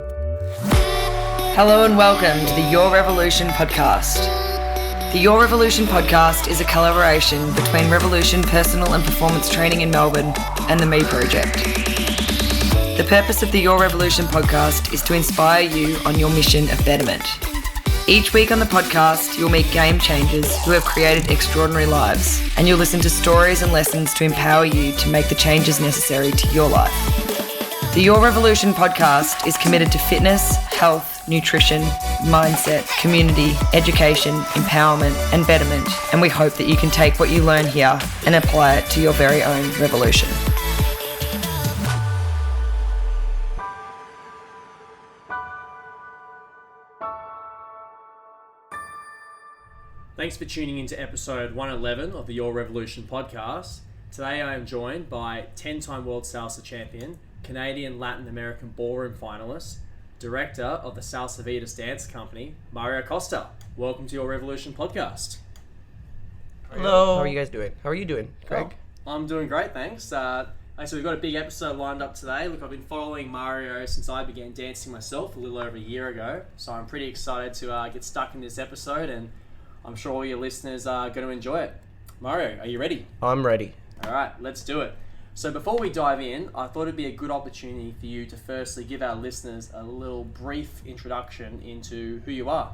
Hello and welcome to the Your Revolution podcast. The Your Revolution podcast is a collaboration between Revolution Personal and Performance Training in Melbourne and the Me Project. The purpose of the Your Revolution podcast is to inspire you on your mission of betterment. Each week on the podcast, you'll meet game changers who have created extraordinary lives, and you'll listen to stories and lessons to empower you to make the changes necessary to your life. The Your Revolution podcast is committed to fitness, health, nutrition, mindset, community, education, empowerment, and betterment, and we hope that you can take what you learn here and apply it to your very own revolution. Thanks for tuning into episode 111 of the Your Revolution podcast. Today I am joined by 10-time World Salsa champion, Canadian Latin American ballroom finalist, director of the Salsavotus dance company, Mario Acosta. Welcome to Your Revolution podcast. Hello. How are you guys doing? How are you doing, Greg? Oh, I'm doing great, thanks. So we've got a big episode lined up today. Look, I've been following Mario since I began dancing myself a little over a year ago. So I'm pretty excited to get stuck in this episode, and I'm sure all your listeners are going to enjoy it. Mario, are you ready? I'm ready. All right, let's do it. So before we dive in, I thought it'd be a good opportunity for you to firstly give our listeners a little brief introduction into who you are.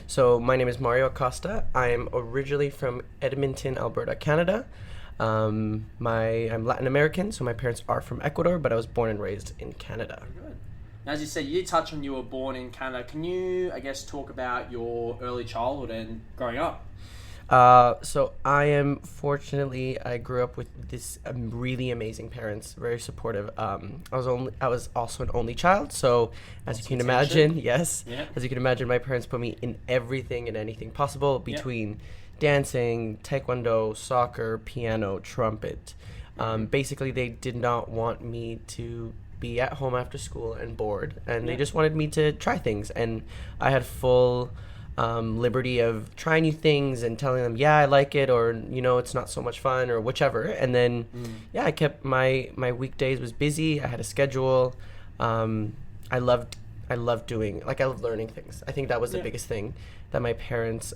So my name is Mario Acosta. I am originally from Edmonton, Alberta, Canada. I'm Latin American, so my parents are from Ecuador, but I was born and raised in Canada. Very good. Now, as you said, you did touch on you were born in Canada. Can you, talk about your early childhood and growing up? So I grew up with this really amazing parents, very supportive. I was also an only child, so as you can imagine, my parents put me in everything and anything possible between dancing, taekwondo, soccer, piano, trumpet. Basically, they did not want me to be at home after school and bored, and they just wanted me to try things, and I had full liberty of trying new things and telling them, I like it, or, it's not so much fun, or whichever. And then, I kept my weekdays was busy. I had a schedule. I loved learning things. I think that was the biggest thing that my parents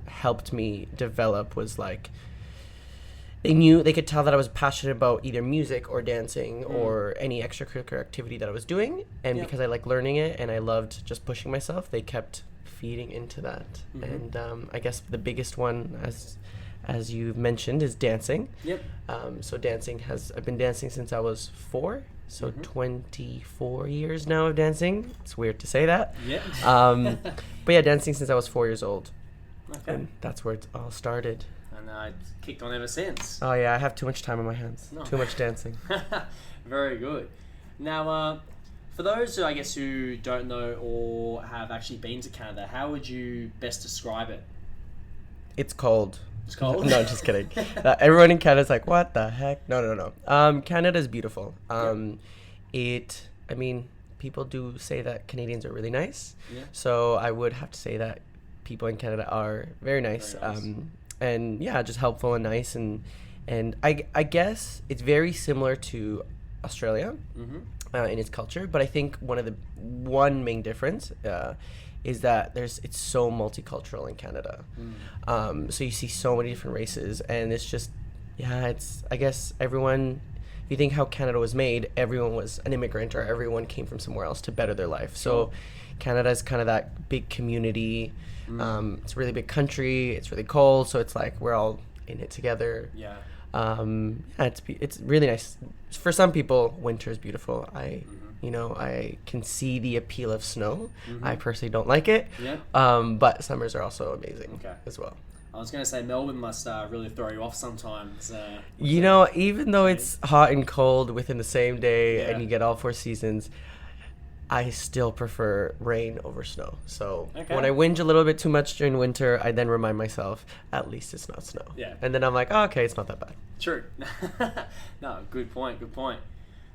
helped me develop was they could tell that I was passionate about either music or dancing or any extracurricular activity that I was doing. And because I liked learning it and I loved just pushing myself, they kept feeding into that. And I guess the biggest one, as you've mentioned, is dancing. So I've been dancing since I was 4, so 24 years now of dancing. It's weird to say that. But dancing since I was 4 years old. And that's where it all started. And it's kicked on ever since. Oh yeah, I have too much time on my hands. Too much dancing. Very good. Now, for those who don't know or have actually been to Canada, how would you best describe it? It's cold. It's cold? No, just kidding. Everyone in Canada's like, what the heck? No. Canada's beautiful. People do say that Canadians are really nice. So I would have to say that people in Canada are very nice. And just helpful and nice. And I guess it's very similar to Australia. In its culture, but I think one main difference is that it's so multicultural in Canada. So you see so many different races, and it's just I guess everyone. If you think how Canada was made, everyone was an immigrant or everyone came from somewhere else to better their life. So Canada is kind of that big community. It's a really big country. It's really cold, so it's like we're all in it together. It's really nice. For some people, winter is beautiful. I can see the appeal of snow. I personally don't like it. But summers are also amazing as well. I was going to say Melbourne must really throw you off sometimes. Even though it's hot and cold within the same day and you get all 4 seasons, I still prefer rain over snow. So when I whinge a little bit too much during winter, I then remind myself, at least it's not snow. And then I'm like, okay, it's not that bad. True. No, good point.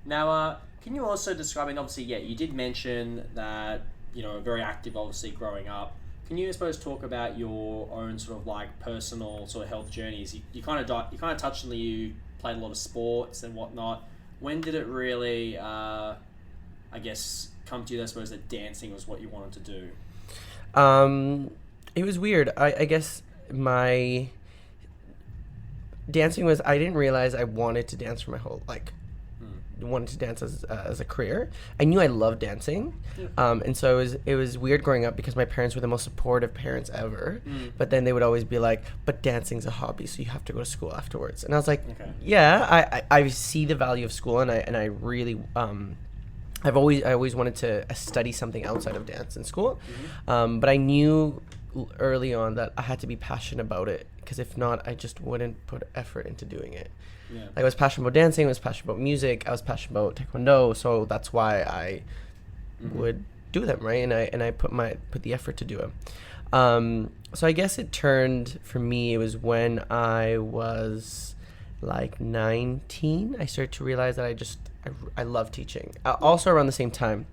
Now, can you also describe, and obviously, you did mention that, very active, obviously, growing up. Can you, I suppose, talk about your own sort of personal sort of health journeys? You kind of touched on that you played a lot of sports and whatnot. When did it really, come to you, I suppose, that dancing was what you wanted to do? It was weird. I guess my dancing was, I didn't realize I wanted to dance for my whole, wanted to dance as a career. I knew I loved dancing. And so it was weird growing up because my parents were the most supportive parents ever. But then they would always be like, but dancing's a hobby, so you have to go to school afterwards. And I was like, yeah, I see the value of school, and I really I always wanted to study something outside of dance in school. But I knew early on that I had to be passionate about it, because if not, I just wouldn't put effort into doing it. Like, I was passionate about dancing, I was passionate about music, I was passionate about taekwondo, so that's why I would do them, right? And I put the effort to do them. So I guess it turned, for me, it was when I was like 19, I started to realize that I love teaching. Also around the same time,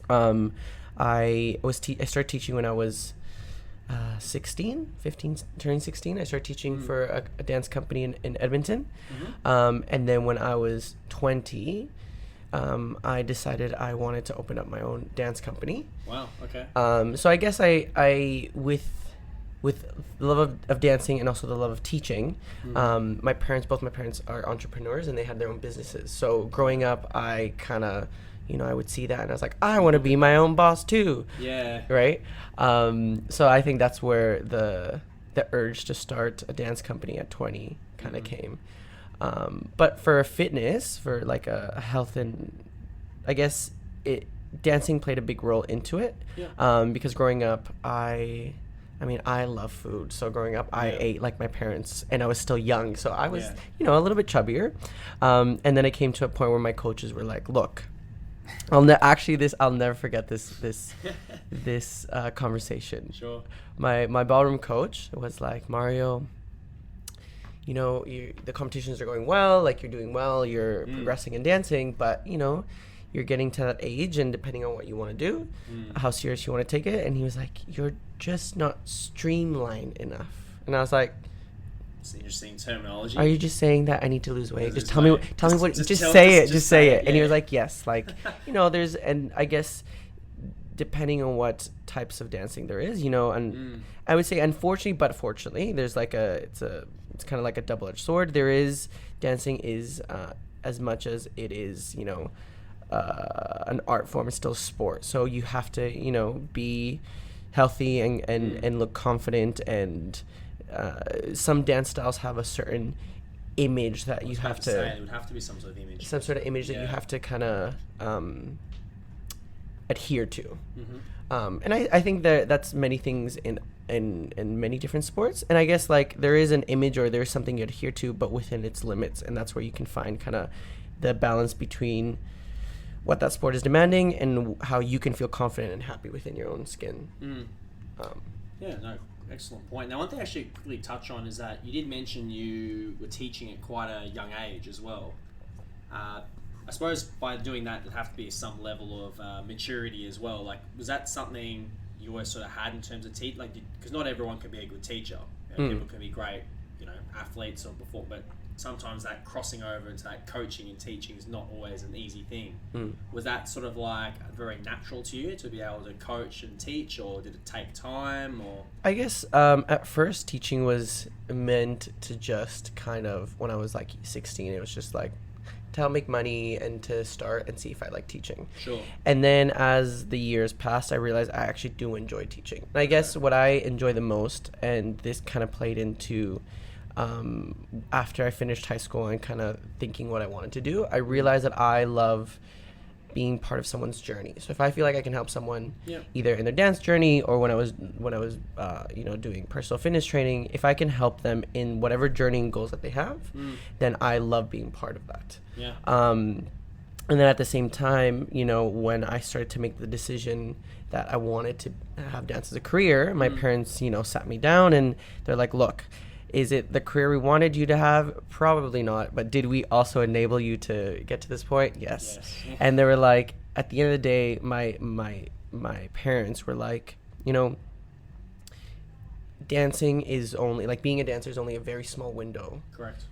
I started teaching when I was 15, turning 16. I started teaching for a dance company in Edmonton. And then when I was 20, I decided I wanted to open up my own dance company. Wow, okay. So I guess I with the love of dancing and also the love of teaching, both my parents are entrepreneurs, and they had their own businesses. So growing up, I kind of, I would see that, and I was like, I want to be my own boss too. Yeah. Right? So I think that's where the urge to start a dance company at 20 kind of came. But for fitness, for like a health, and I guess dancing played a big role into it. Because growing up, I love food. So growing up, I ate like my parents, and I was still young. So I was, a little bit chubbier. And then it came to a point where my coaches were like, look, I'll never forget this conversation. Sure. My ballroom coach was like, Mario, the competitions are going well, like you're doing well, you're progressing in dancing, but you're getting to that age, and depending on what you want to do, how serious you want to take it. And he was like, you're just not streamlined enough. And I was like, so you're saying terminology? Are you just saying that I need to lose weight? Just tell me what, just say it. And he was like, yes, like, there's, and I guess depending on what types of dancing there is, and I would say unfortunately, but fortunately, there's like it's kind of like a double-edged sword. Dancing is, as much as it is, an art form, it's still sport. So you have to, be healthy and look confident, and some dance styles have a certain image that you have to. There would have to be some sort of image. Some sort of image that you have to kind of adhere to. And I think that's many things in many different sports. And I guess like there is an image, or there's something you adhere to, but within its limits. And that's where you can find kind of the balance between what that sport is demanding and how you can feel confident and happy within your own skin. Excellent point. Now, one thing I should quickly touch on is that you did mention you were teaching at quite a young age as well. I suppose by doing that, there'd have to be some level of maturity as well. Like, was that something you always sort of had in terms of teach? Like, because not everyone can be a good teacher. People can be great, athletes or before, but sometimes that crossing over into that coaching and teaching is not always an easy thing. Was that sort of like very natural to you to be able to coach and teach, or did it take time? Or I guess at first teaching was meant to just kind of, when I was like 16, it was just like to help make money and to start and see if I like teaching. Sure. And then as the years passed, I realized I actually do enjoy teaching. And I guess what I enjoy the most, and this kind of played into after I finished high school and kind of thinking what I wanted to do, I realized that I love being part of someone's journey. So if I feel like I can help someone either in their dance journey, or when I was doing personal fitness training, if I can help them in whatever journey and goals that they have, then I love being part of that. And then at the same time, when I started to make the decision that I wanted to have dance as a career, my parents, sat me down and they're like, look, is it the career we wanted you to have? Probably not. But did we also enable you to get to this point? Yes. And they were like, at the end of the day, my parents were like, dancing is only, like being a dancer is only a very small window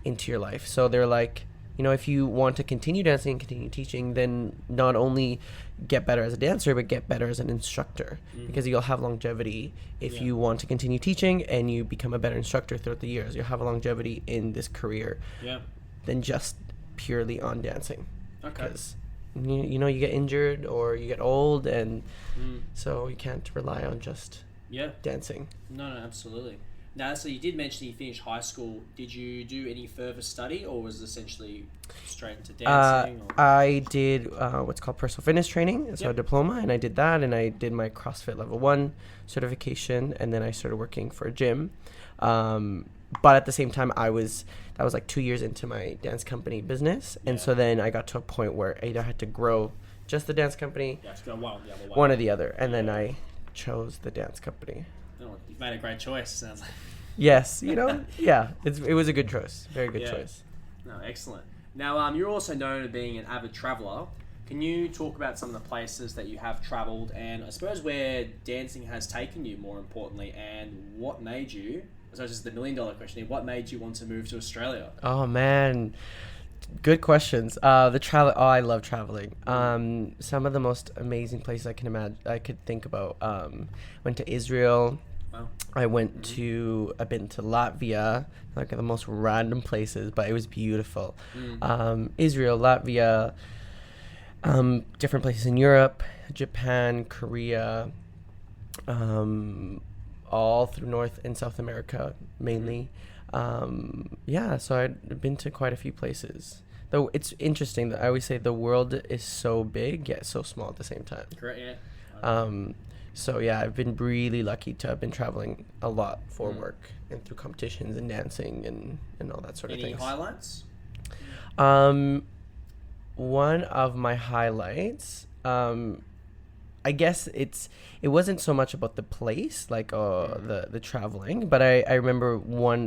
into your life. So they're like, you know, if you want to continue dancing and continue teaching, then not only get better as a dancer, but get better as an instructor, because you'll have longevity if you want to continue teaching and you become a better instructor throughout the years. You'll have a longevity in this career than just purely on dancing. Okay. Because, you know, you get injured or you get old, and so you can't rely on just dancing. No, absolutely. Now, so you did mention you finished high school. Did you do any further study, or was it essentially straight into dancing? I did what's called personal fitness training, so a diploma, and I did that, and I did my CrossFit Level 1 certification, and then I started working for a gym. But at the same time, that was like 2 years into my dance company business, and so then I got to a point where I either had to grow just the dance company, one or the other, and then I chose the dance company. Oh, you've made a great choice, sounds like. Yes, you know, it was a good choice, very good choice. No, excellent. Now, you're also known as being an avid traveller. Can you talk about some of the places that you have travelled, and I suppose where dancing has taken you, more importantly, and what made you, so this is the $1 million question here, what made you want to move to Australia? Oh man, good questions. The travel. Oh, I love traveling. Some of the most amazing places I can imagine, I could think about. Went to Israel. Wow. I've been to Latvia, like the most random places, but it was beautiful. Israel, Latvia, different places in Europe, Japan, Korea, all through North and South America mainly. So I've been to quite a few places. Though it's interesting that I always say the world is so big yet so small at the same time. Correct, yeah. So yeah, I've been really lucky to have been traveling a lot for work and through competitions and dancing and all that sort of things. Any highlights? One of my highlights, I guess it wasn't so much about the place, like the traveling, but I remember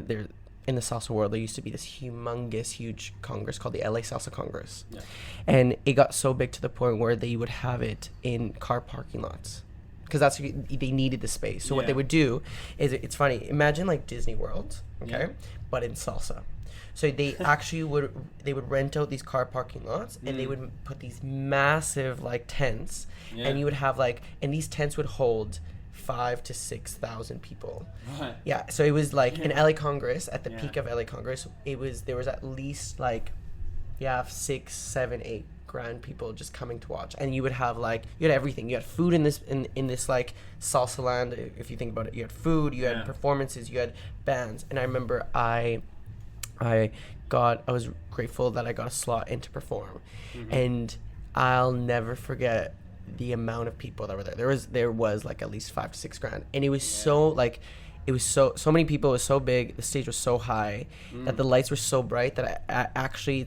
there in the salsa world, there used to be this huge congress called the LA Salsa Congress. Yeah. And it got so big to the point where they would have it in car parking lots, because they needed the space. So what they would do is, it's funny, imagine like Disney World, but in salsa. So they actually would rent out these car parking lots, and they would put these massive like tents, and you would have and these tents would hold 5,000 to 6,000 people. Right. Yeah. So it was like in LA Congress, at the peak of LA Congress, there was at least 6, 7, 8 grand people just coming to watch, and you would have you had everything. You had food in this salsa land. If you think about it, you had food, you had performances, you had bands, and I remember I was grateful that I got a slot in to perform, and I'll never forget the amount of people that were there. There was at least 5 to 6 grand, and it was so so many people. It was so big. The stage was so high that the lights were so bright that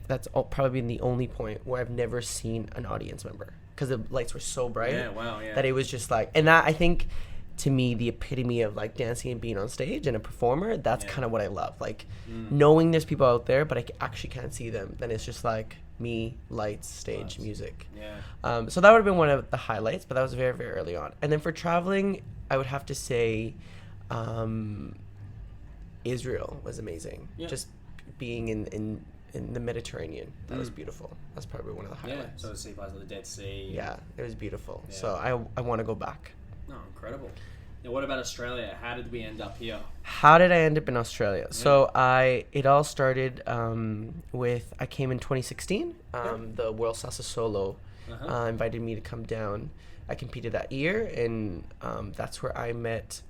that's probably been the only point where I've never seen an audience member, because the lights were so bright that it was just and that, I think, to me, the epitome of dancing and being on stage and a performer, that's kind of what I love. Knowing there's people out there, but I actually can't see them. Then it's just me, lights, stage, music. Yeah. So that would have been one of the highlights, but that was very, very early on. And then for traveling, I would have to say Israel was amazing. Yeah. Just being in the Mediterranean, that was beautiful. That's probably one of the highlights. Yeah, so the sea parts of the Dead Sea. Yeah, it was beautiful. Yeah. So I want to go back. Oh, incredible. Now, what about Australia? How did we end up here? How did I end up in Australia? Yeah. So it all started with, I came in 2016. The World Salsa Solo invited me to come down. I competed that year, and that's where I met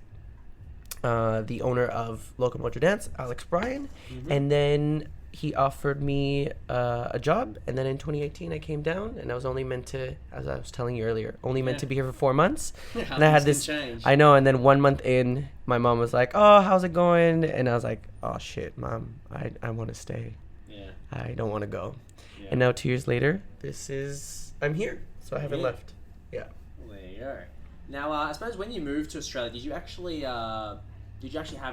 the owner of Local Mojo Dance, Alex Bryan, and then he offered me a job, and then in 2018 I came down, and I was only meant to, as I was telling you earlier, meant to be here for 4 months. And I had this change. I know, and then 1 month in, my mom was like, "Oh, how's it going?" And I was like, "Oh shit, Mom, I want to stay. I don't want to go." And now 2 years later, I'm here, so I haven't left. Yeah. Well, there you go. Now, I suppose when you moved to Australia, did you actually have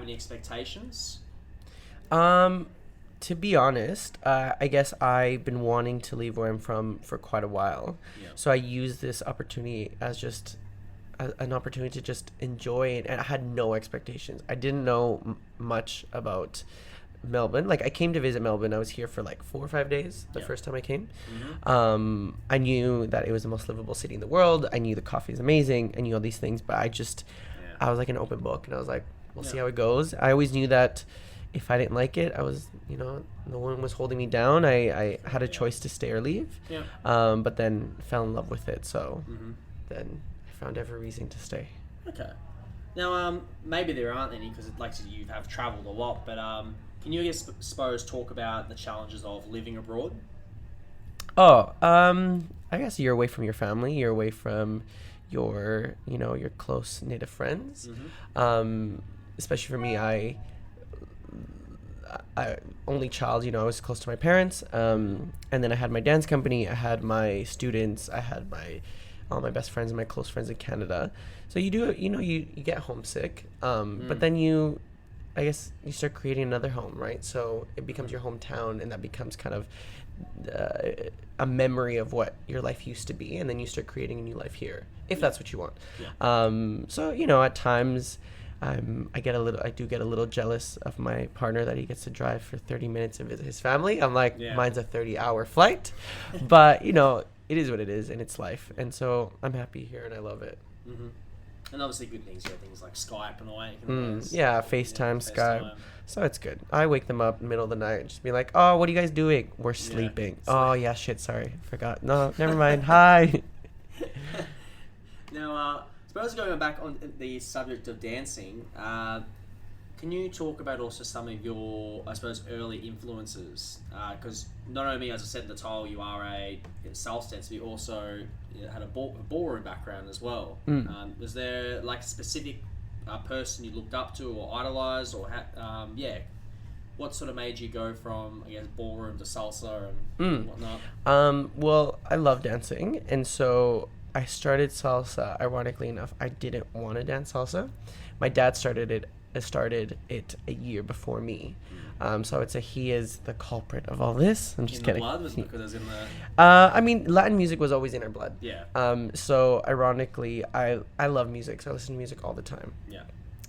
any expectations? To be honest, I guess I've been wanting to leave where I'm from for quite a while. Yeah. So I used this opportunity as just an opportunity to just enjoy it, and I had no expectations. I didn't know much about Melbourne. Like, I came to visit Melbourne. I was here for like 4 or 5 days the first time I came. I knew that it was the most livable city in the world. I knew the coffee is amazing. I knew all these things, but I was like an open book, and I was like, we'll see how it goes. I always knew that if I didn't like it, I was, no one was holding me down. I had a choice to stay or leave. But then fell in love with it. So then I found every reason to stay. Okay. Now, maybe there aren't any, because like you have travelled a lot, but can you, I suppose, talk about the challenges of living abroad? I guess you're away from your family. You're away from your close native friends. Especially for me, I only child, I was close to my parents. And then I had my dance company. I had my students. I had all my best friends and my close friends in Canada. So you do, you get homesick. But then I guess you start creating another home, right? So it becomes your hometown, and that becomes kind of a memory of what your life used to be. And then you start creating a new life here, if that's what you want. So, at times I do get a little jealous of my partner that he gets to drive for 30 minutes and visit his family. I'm like, mine's a 30-hour flight, but it is what it is, and it's life. And so I'm happy here, and I love it. And obviously good things, things like Skype and all that. FaceTime, Skype. So it's good. I wake them up in the middle of the night and just be like, oh, what are you guys doing? We're sleeping. Oh, yeah, shit, sorry. Forgot. No, never mind. Hi. Now, suppose going back on the subject of dancing, can you talk about also some of your, I suppose, early influences? Because not only, as I said in the title, you are a salsa dancer, but you also had a ballroom background as well. Was there like a specific person you looked up to or idolized, or what sort of made you go from, I guess, ballroom to salsa and whatnot? Well, I love dancing, and so I started salsa. Ironically enough, I didn't want to dance salsa. My dad started it a year before me. So I would say he is the culprit of all this. I'm just kidding. In the blood? Was it because it was in the... I mean, Latin music was always in our blood. Yeah. So ironically, I love music, so I listen to music all the time. Yeah.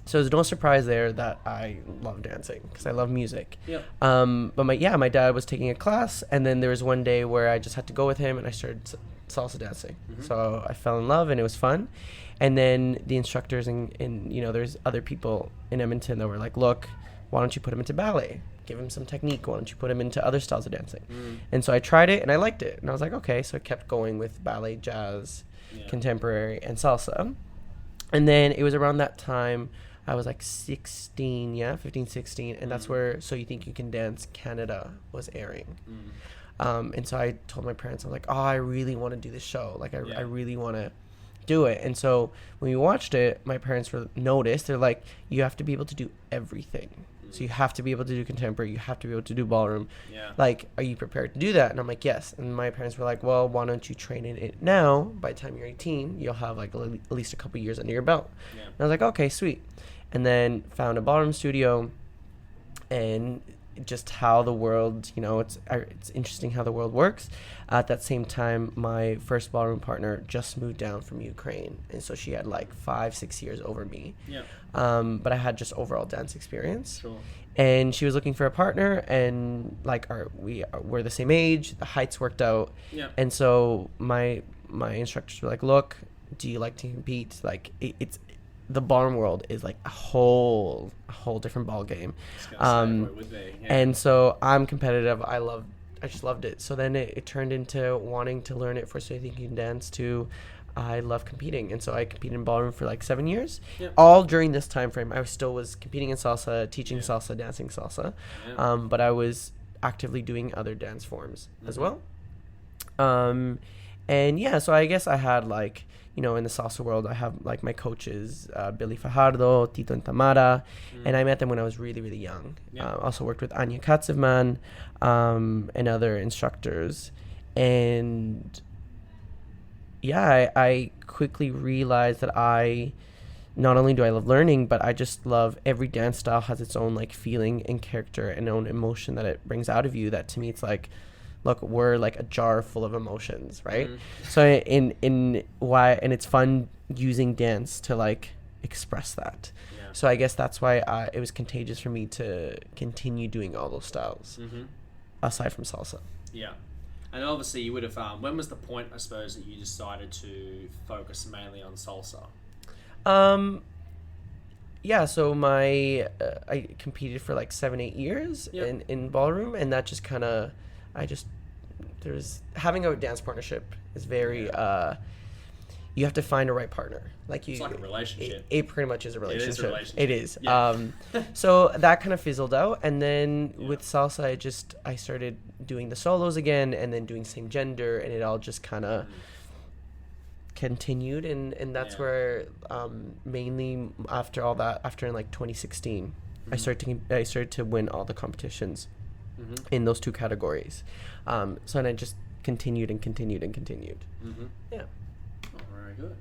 So there's no surprise there that I love dancing, because I love music. Yeah. But my dad was taking a class, and then there was one day where I just had to go with him, and I started salsa dancing. So I fell in love, and it was fun. And then the instructors and there's other people in Edmonton that were like, look, why don't you put him into ballet? Give him some technique. Why don't you put him into other styles of dancing? And so I tried it, and I liked it. And I was like, okay. So I kept going with ballet, jazz, contemporary, and salsa. And then it was around that time, I was like 15, 16. And that's where So You Think You Can Dance Canada was airing. And so I told my parents, I was like, oh, I really want to do this show. Like, I really want to do it. And so when we watched it, my parents noticed. They're like, you have to be able to do everything. So you have to be able to do contemporary, you have to be able to do ballroom. Like, are you prepared to do that? And I'm like, yes. And my parents were like, well, why don't you train in it now? By the time you're 18, you'll have like at least a couple years under your belt. And I was like, okay, sweet. And then found a ballroom studio, and just how the world, it's interesting how the world works. At that same time, my first ballroom partner just moved down from Ukraine, and so she had like 5-6 years over me. But I had just overall dance experience. And she was looking for a partner, and like we're the same age, the heights worked out. And so my instructors were like, look, do you like to compete? Like, it's the ballroom world is like a whole different ball game. And so I'm competitive. I just loved it. So then it turned into wanting to learn it for So You Think You Can Dance to I love competing. And so I competed in ballroom for like 7 years. All during this time frame, I still was competing in salsa, teaching salsa, dancing salsa. But I was actively doing other dance forms as well. So I guess I had like, in the salsa world, I have like my coaches, Billy Fajardo, Tito and Tamara, and I met them when I was really, really young. Also worked with Anya Katzevman and other instructors. And I quickly realized that not only do I love learning, but I just love every dance style has its own like feeling and character and own emotion that it brings out of you. That to me, it's like, look, we're like a jar full of emotions, right? So and it's fun using dance to like express that. Yeah. So I guess that's why it was contagious for me to continue doing all those styles, aside from salsa. Yeah. And obviously you would have, when was the point, I suppose, that you decided to focus mainly on salsa? Yeah, so I competed for like 7-8 years in ballroom, and that just kind of, there's having a dance partnership is very, you have to find a right partner. It's like a relationship. It pretty much is a relationship. It is a relationship. It is. Yeah. So that kind of fizzled out, and then with salsa, I started doing the solos again, and then doing same gender, and it all just kind of continued, and that's where mainly after in like 2016, I started to win all the competitions in those two categories. So then I just continued and continued and continued. Yeah. Oh, very good.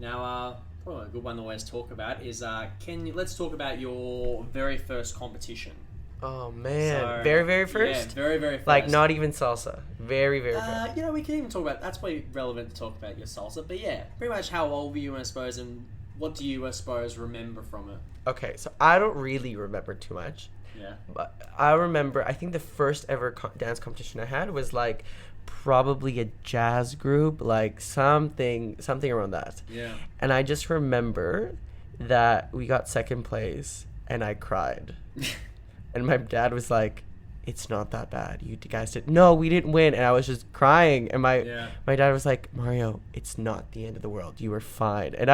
Now, probably a good one to always talk about is let's talk about your very first competition. Oh man, So, very, very first? Yeah, very, very first. Like not even salsa. Very, very first. We can even talk about, that's probably relevant to talk about your salsa, but yeah, pretty much how old were you, I suppose, and what do you, I suppose, remember from it? Okay, so I don't really remember too much. Yeah. But I remember, I think the first ever dance competition I had was like probably a jazz group, like something around that. Yeah. And I just remember that we got second place and I cried. And my dad was like, "It's not that bad. You guys did." No, we didn't win. And I was just crying. And my dad was like, "Mario, it's not the end of the world. You were fine." And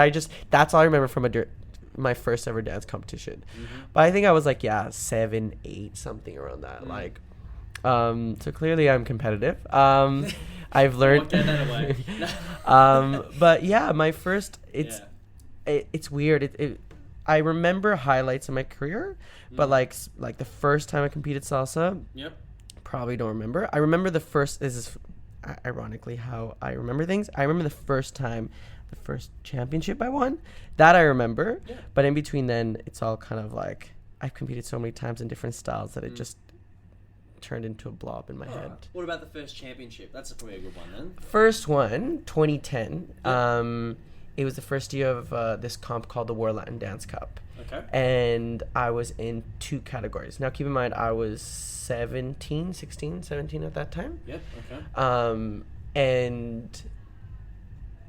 that's all I remember from my first ever dance competition. But I think I was like, 7, 8, something around that. Like, so clearly I'm competitive. I've learned. Won't get that away. But yeah, my first, it's weird. I remember highlights of my career, but like the first time I competed salsa, probably don't remember. I remember the first. This is ironically how I remember things. I remember the first championship I won. That I remember, but in between then, it's all kind of like I've competed so many times in different styles that it just turned into a blob in my head. What about the first championship? That's probably a good one then. First one, 2010. It was the first year of this comp called the Latin Dance Cup. Okay. And I was in 2 categories. Now, keep in mind, I was 17 at that time. Yep, okay. And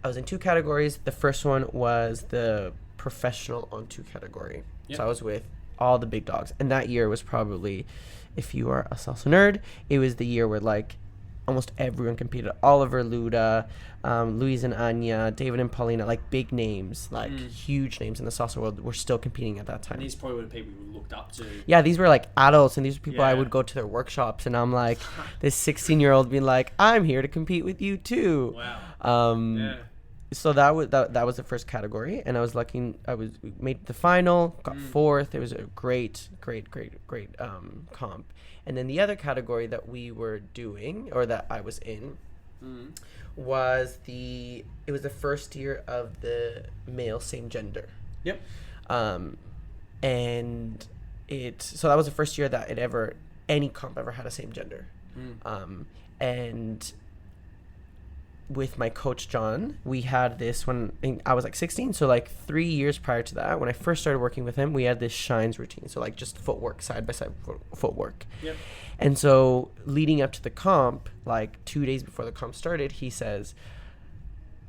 I was in 2 categories. The first one was the professional on 2 category. Yep. So I was with all the big dogs. And that year was probably, if you are a salsa nerd, it was the year where, like, almost everyone competed. Oliver Luda, Luis and Anya, David and Paulina, like big names, like huge names in the salsa world were still competing at that time. And these probably were the people you looked up to. Yeah, these were like adults, and these were people I would go to their workshops, and I'm like, this 16-year-old being like, I'm here to compete with you too. Wow. So that was the first category, and I was lucky. We made the final, got 4th. It was a great comp. And then the other category that we were doing, or that I was in, was the first year of the male same gender. Yep. And so that was the first year that any comp ever had a same gender. And with my coach John, we had this when I was like 16, so like 3 years prior to that, when I first started working with him, we had this shines routine, so like just footwork, side by side footwork. Yep. And so leading up to the comp, like 2 days before the comp started, he says,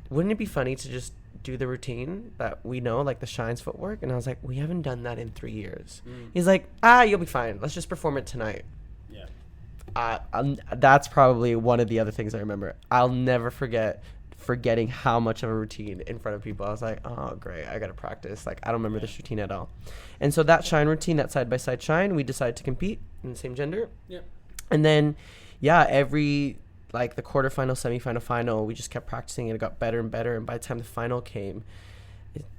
wouldn't it be funny to just do the routine that we know, like the shines footwork? And I was like, we haven't done that in 3 years. He's like, you'll be fine, let's just perform it tonight. That's probably one of the other things I remember. I'll never forgetting how much of a routine in front of people. I was like, oh, great, I got to practice. Like, I don't remember this routine at all. And so that shine routine, that side-by-side shine, we decided to compete in the same gender. Yep. And then, every, like, the quarterfinal, semifinal, final, we just kept practicing, and it got better and better. And by the time the final came,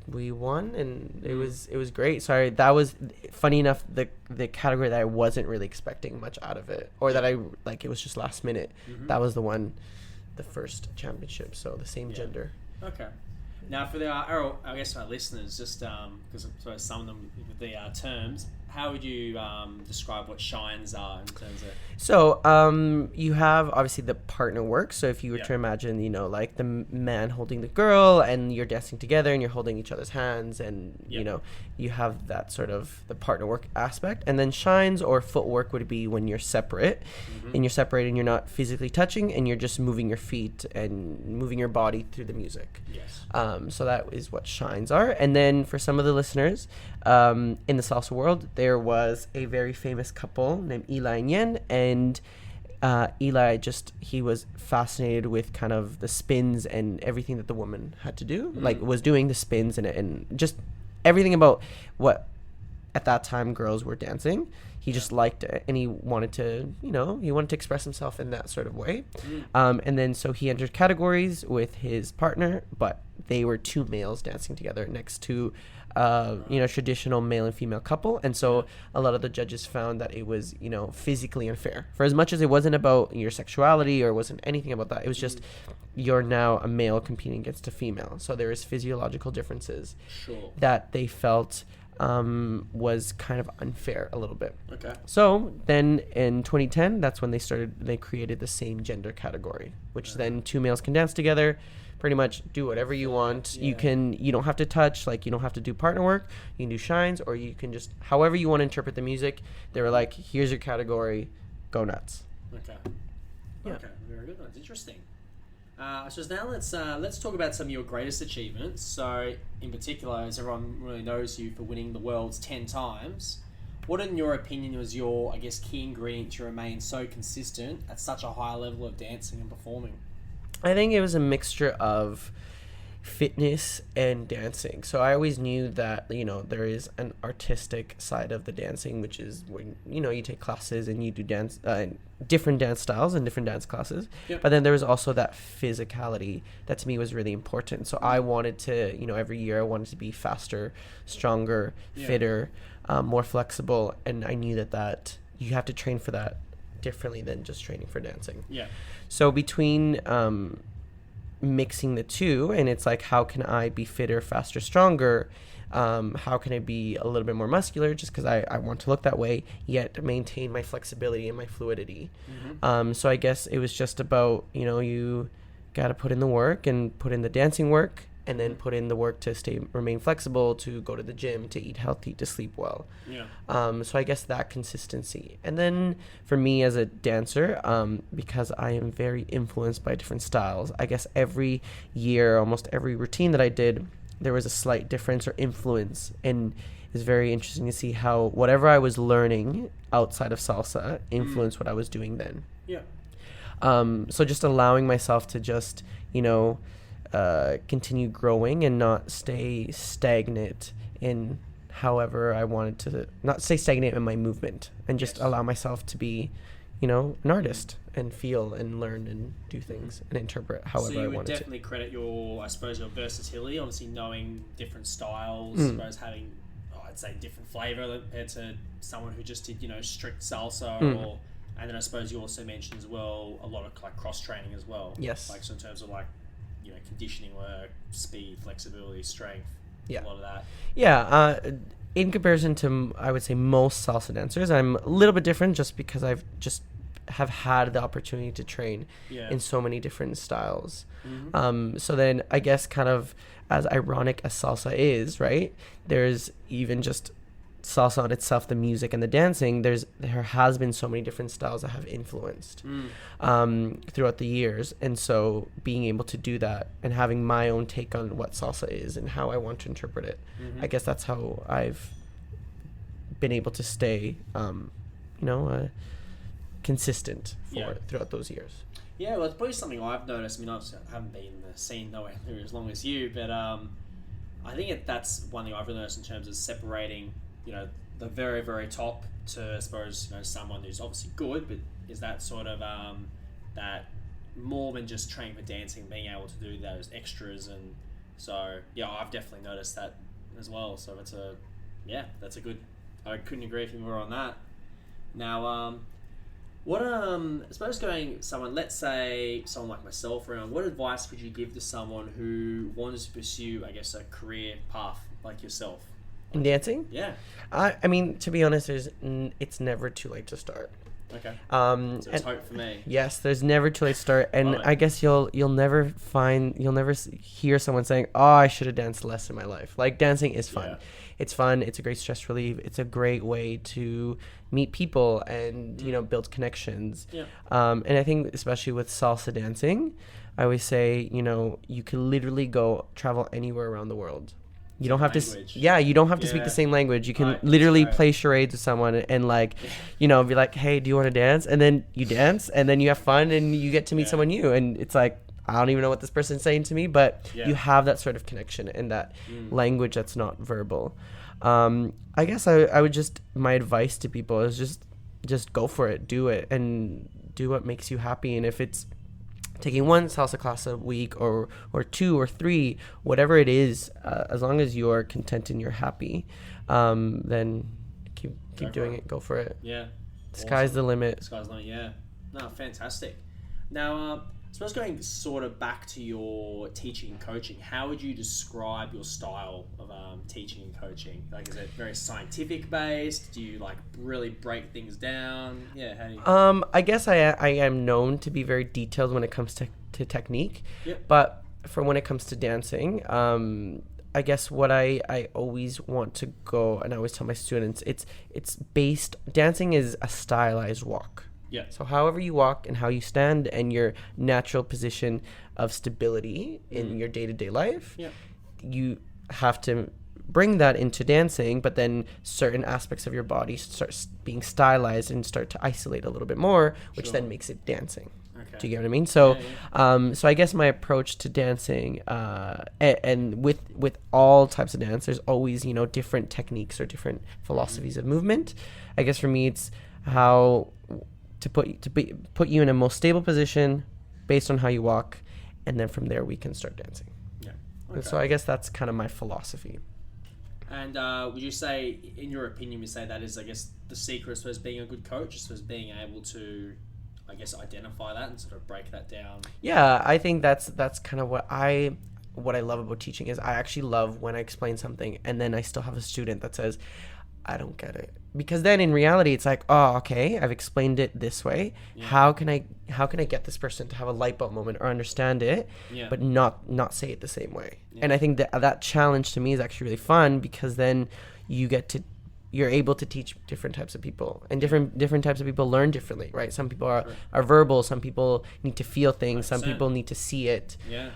we won, and it was great. Sorry, that was, funny enough, the category that I wasn't really expecting much out of it, or that it was just last minute. That was the first championship, so the same gender. Okay. Now for I guess our listeners, just because I suppose some of them with the terms, how would you describe what shines are in terms of? So, you have obviously the partner work. So if you were to imagine, like the man holding the girl and you're dancing together and you're holding each other's hands and, you have that sort of the partner work aspect. And then shines or footwork would be when you're separate and you're separated and you're not physically touching and you're just moving your feet and moving your body through the music. Yes. So that is what shines are. And then for some of the listeners, in the salsa world, there was a very famous couple named Eli and Yen, and Eli he was fascinated with kind of the spins and everything that the woman had to do, like was doing the spins and just everything about what at that time girls were dancing. He just liked it, and he wanted to, express himself in that sort of way. And then so he entered categories with his partner, but they were two males dancing together next to, traditional male and female couple. And so a lot of the judges found that it was, physically unfair. For as much as it wasn't about your sexuality or wasn't anything about that, it was just you're now a male competing against a female. So there is physiological differences that they felt was kind of unfair a little bit. Okay. So then in 2010, that's when they created the same gender category, which then two males can dance together, pretty much do whatever you want. You don't have to touch, you don't have to do partner work. You can do shines, or you can just, however you want to interpret the music. They were like, here's your category, go nuts. Okay. Yeah. Okay, very good. That's interesting. So now let's talk about some of your greatest achievements. So in particular, as everyone really knows you for winning the world's 10 times, what in your opinion was your, key ingredient to remain so consistent at such a high level of dancing and performing? I think it was a mixture of fitness and dancing. So I always knew that, there is an artistic side of the dancing, which is when, you take classes and you do dance, different dance styles and different dance classes. Yep. But then there was also that physicality that to me was really important. So I wanted to, every year I wanted to be faster, stronger, fitter, more flexible. And I knew that you have to train for that differently than just training for dancing. Yeah. So between mixing the two, and it's like, how can I be fitter, faster, stronger? How can I be a little bit more muscular just because I want to look that way, yet maintain my flexibility and my fluidity? So I guess it was just about, you got to put in the work and put in the dancing work, and then put in the work to remain flexible, to go to the gym, to eat healthy, to sleep well. So I guess that consistency. And then for me as a dancer, because I am very influenced by different styles, I guess every year, almost every routine that I did, there was a slight difference or influence. And it's very interesting to see how whatever I was learning outside of salsa influenced what I was doing then. So just allowing myself to just, continue growing and not stay stagnant in however I wanted to, not stay stagnant in my movement, and just allow myself to be, an artist and feel and learn and do things and interpret however I wanted to. So you would definitely credit your versatility, obviously knowing different styles, I suppose having, I'd say, different flavor compared to someone who just did, strict salsa or, and then I suppose you also mentioned as well a lot of cross training as well. Yes. So in terms of conditioning work, speed, flexibility, strength, a lot of that. Yeah, in comparison to, I would say, most salsa dancers, I'm a little bit different just because I've just have had the opportunity to train in so many different styles. So then I guess kind of as ironic as salsa is, right, there's even just salsa on itself, the music and the dancing, there has been so many different styles that have influenced throughout the years. And so being able to do that and having my own take on what salsa is and how I want to interpret it, I guess that's how I've been able to stay consistent throughout those years. Yeah, well, it's probably something I've noticed. I mean, I haven't been in the scene nowhere near as long as you, but I think that's one thing I've really noticed in terms of separating, the very, very top to, I suppose, someone who's obviously good, but is that sort of that more than just training for dancing, being able to do those extras. And so, I've definitely noticed that as well. So that's a good, I couldn't agree with you more on that. Now, what, I suppose let's say someone like myself around, what advice would you give to someone who wants to pursue, I guess, a career path like yourself? In dancing? Yeah. I mean, to be honest, it's never too late to start. Okay. So it's hope for me. Yes, there's never too late to start, and Love it. I guess you'll never hear someone saying, "Oh, I should have danced less in my life." Like, dancing is fun. Yeah. It's fun. It's a great stress relief. It's a great way to meet people and build connections. Yeah. And I think especially with salsa dancing, I always say you can literally go travel anywhere around the world. You don't have Language. you don't have to speak Yeah. the same language. You can Right, literally that's right. play charades with someone and be like, hey, do you want to dance? And then you dance and then you have fun and you get to meet Yeah. someone new. And it's like, I don't even know what this person's saying to me, but Yeah. you have that sort of connection and that language that's not verbal. I guess I would my advice to people is just go for it, do it, and do what makes you happy. And if it's taking one salsa class a week or two or three, whatever it is, as long as you're content and you're happy, then keep doing it. Go for it. Yeah. Sky's the limit. Sky's the limit, yeah. No, fantastic. Now, I suppose going sort of back to your teaching and coaching, how would you describe your style of teaching and coaching? Like, is it very scientific based? Do you really break things down? Yeah, how do you... I guess I am known to be very detailed when it comes to technique. Yep. But for when it comes to dancing, I guess what I always want to go, and I always tell my students, dancing is a stylized walk. Yeah. So however you walk and how you stand and your natural position of stability in your day-to-day life, Yeah. you have to bring that into dancing, but then certain aspects of your body start being stylized and start to isolate a little bit more, which Sure. then makes it dancing. Okay. Do you get what I mean? So, Yeah. So I guess my approach to dancing, and with all types of dance, there's always different techniques or different philosophies of movement. I guess for me, it's how to put you in a most stable position based on how you walk, and then from there we can start dancing. Yeah. And Okay. so I guess that's kind of my philosophy. And would you say, in your opinion, we say that is, I guess, the secret, I suppose, being a good coach, I suppose, being able to, I guess, identify that and sort of break that down? Yeah, I think that's kind of what I love about teaching is I actually love when I explain something and then I still have a student that says, I don't get it. Because then in reality it's like, oh, okay, I've explained it this way. Yeah. How can I get this person to have a light bulb moment or understand it, Yeah. but not say it the same way? Yeah. And I think that challenge to me is actually really fun because then you're able to teach different types of people, and different types of people learn differently, right? Some people are verbal, some people need to feel things, some 100%. people need to see it. Yeah.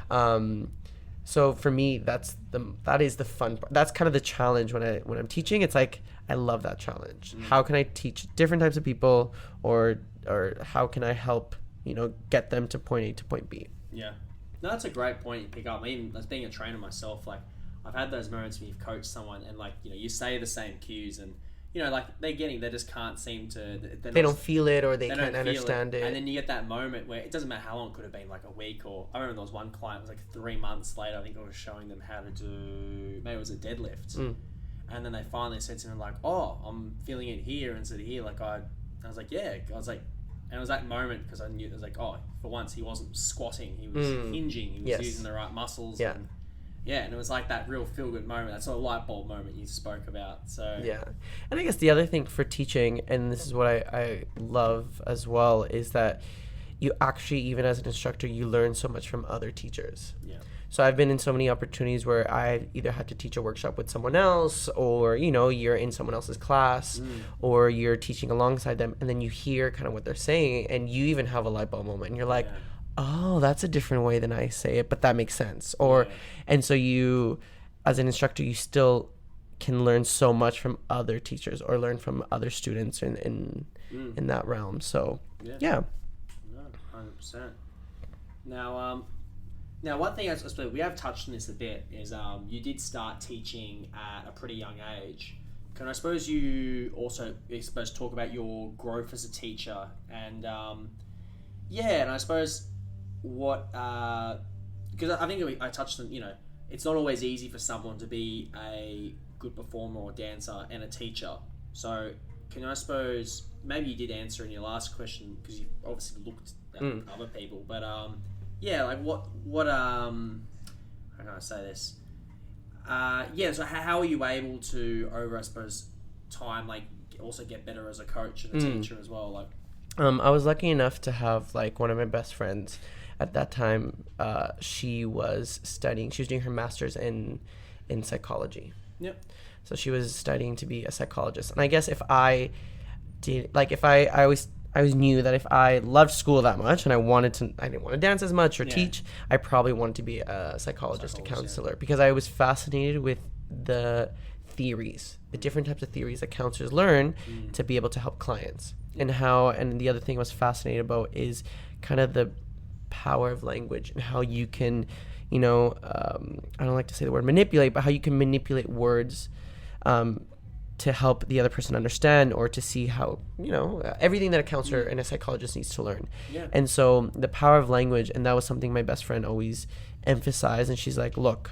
So for me, that is the fun part. That's kind of the challenge when I'm teaching. It's like I love that challenge. How can I teach different types of people, or how can I help get them to point A to point B? Yeah. No, that's a great point you pick up. Even as being a trainer myself, I've had those moments when you've coached someone and you say the same cues and they just can't seem to. They don't feel it, or they don't can't feel understand it. And then you get that moment where it doesn't matter how long it could have been, like a week, or I remember there was one client, it was 3 months later, I think I was showing them how to do, maybe it was a deadlift. And then they finally said to me oh, I'm feeling it here instead of here. I was like, yeah. I was like, and it was that moment because I knew it was oh, for once he wasn't squatting, he was hinging, he was using the right muscles. Yeah. And it was that real feel-good moment, that sort of light bulb moment you spoke about. So yeah. And I guess the other thing for teaching, and this is what I love as well, is that you actually, even as an instructor, you learn so much from other teachers. Yeah. So I've been in so many opportunities where I either had to teach a workshop with someone else, or you're in someone else's class, or you're teaching alongside them, and then you hear kind of what they're saying, and you even have a light bulb moment, and you're like, oh, that's a different way than I say it, but that makes sense. And so you, as an instructor, you still can learn so much from other teachers or learn from other students in that realm. So yeah. No, 100%. Now one thing I suppose we have touched on this a bit is you did start teaching at a pretty young age. Can I suppose you also talk about your growth as a teacher and and I suppose what because I think I touched on it's not always easy for someone to be a good performer or dancer and a teacher. So can I suppose maybe you did answer in your last question because you obviously looked at other people, but what how can I say this? So how are you able to, over, I suppose, time, like, also get better as a coach and a teacher as well? Like, I was lucky enough to have, like, one of my best friends at that time. She was doing her master's in psychology. Yep. So she was studying to be a psychologist. And I guess if I always knew that if I loved school that much and I didn't want to dance as much or teach, I probably wanted to be a psychologist, a counselor, because I was fascinated with the theories, the different types of theories that counselors learn to be able to help clients. And the other thing I was fascinated about is kind of the power of language and how you can, I don't like to say the word manipulate, but how you can manipulate words to help the other person understand, or to see how, everything that a counselor and a psychologist needs to learn. Yeah. And so the power of language, and that was something my best friend always emphasized. And she's like, look,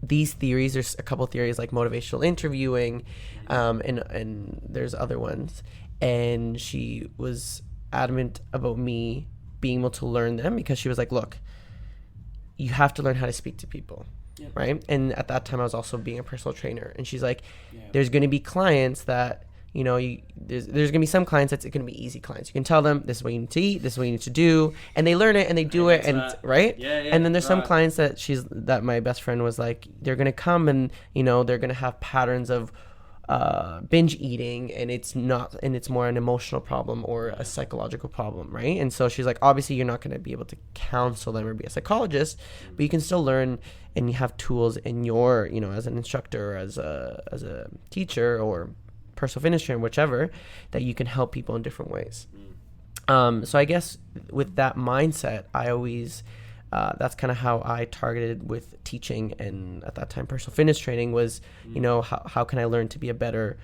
these theories, there's a couple theories like motivational interviewing, and there's other ones. And she was adamant about me being able to learn them, because she was like, look, you have to learn how to speak to people. Yeah. Right. And at that time I was also being a personal trainer, and she's like, there's going to be clients that, there's going to be some clients that's going to be easy clients. You can tell them, this is what you need to eat, this is what you need to do, and they learn it and they do it. And right. Yeah. And then there's some clients that my best friend was like, they're going to come and, they're going to have patterns of binge eating, and it's more an emotional problem or a psychological problem, right? And so she's like, obviously you're not going to be able to counsel them or be a psychologist, but you can still learn, and you have tools in your, as an instructor, or as a teacher or personal fitness trainer, whichever, that you can help people in different ways. So I guess with that mindset, I always that's kind of how I targeted with teaching, and at that time personal fitness training was, how can I learn to be a better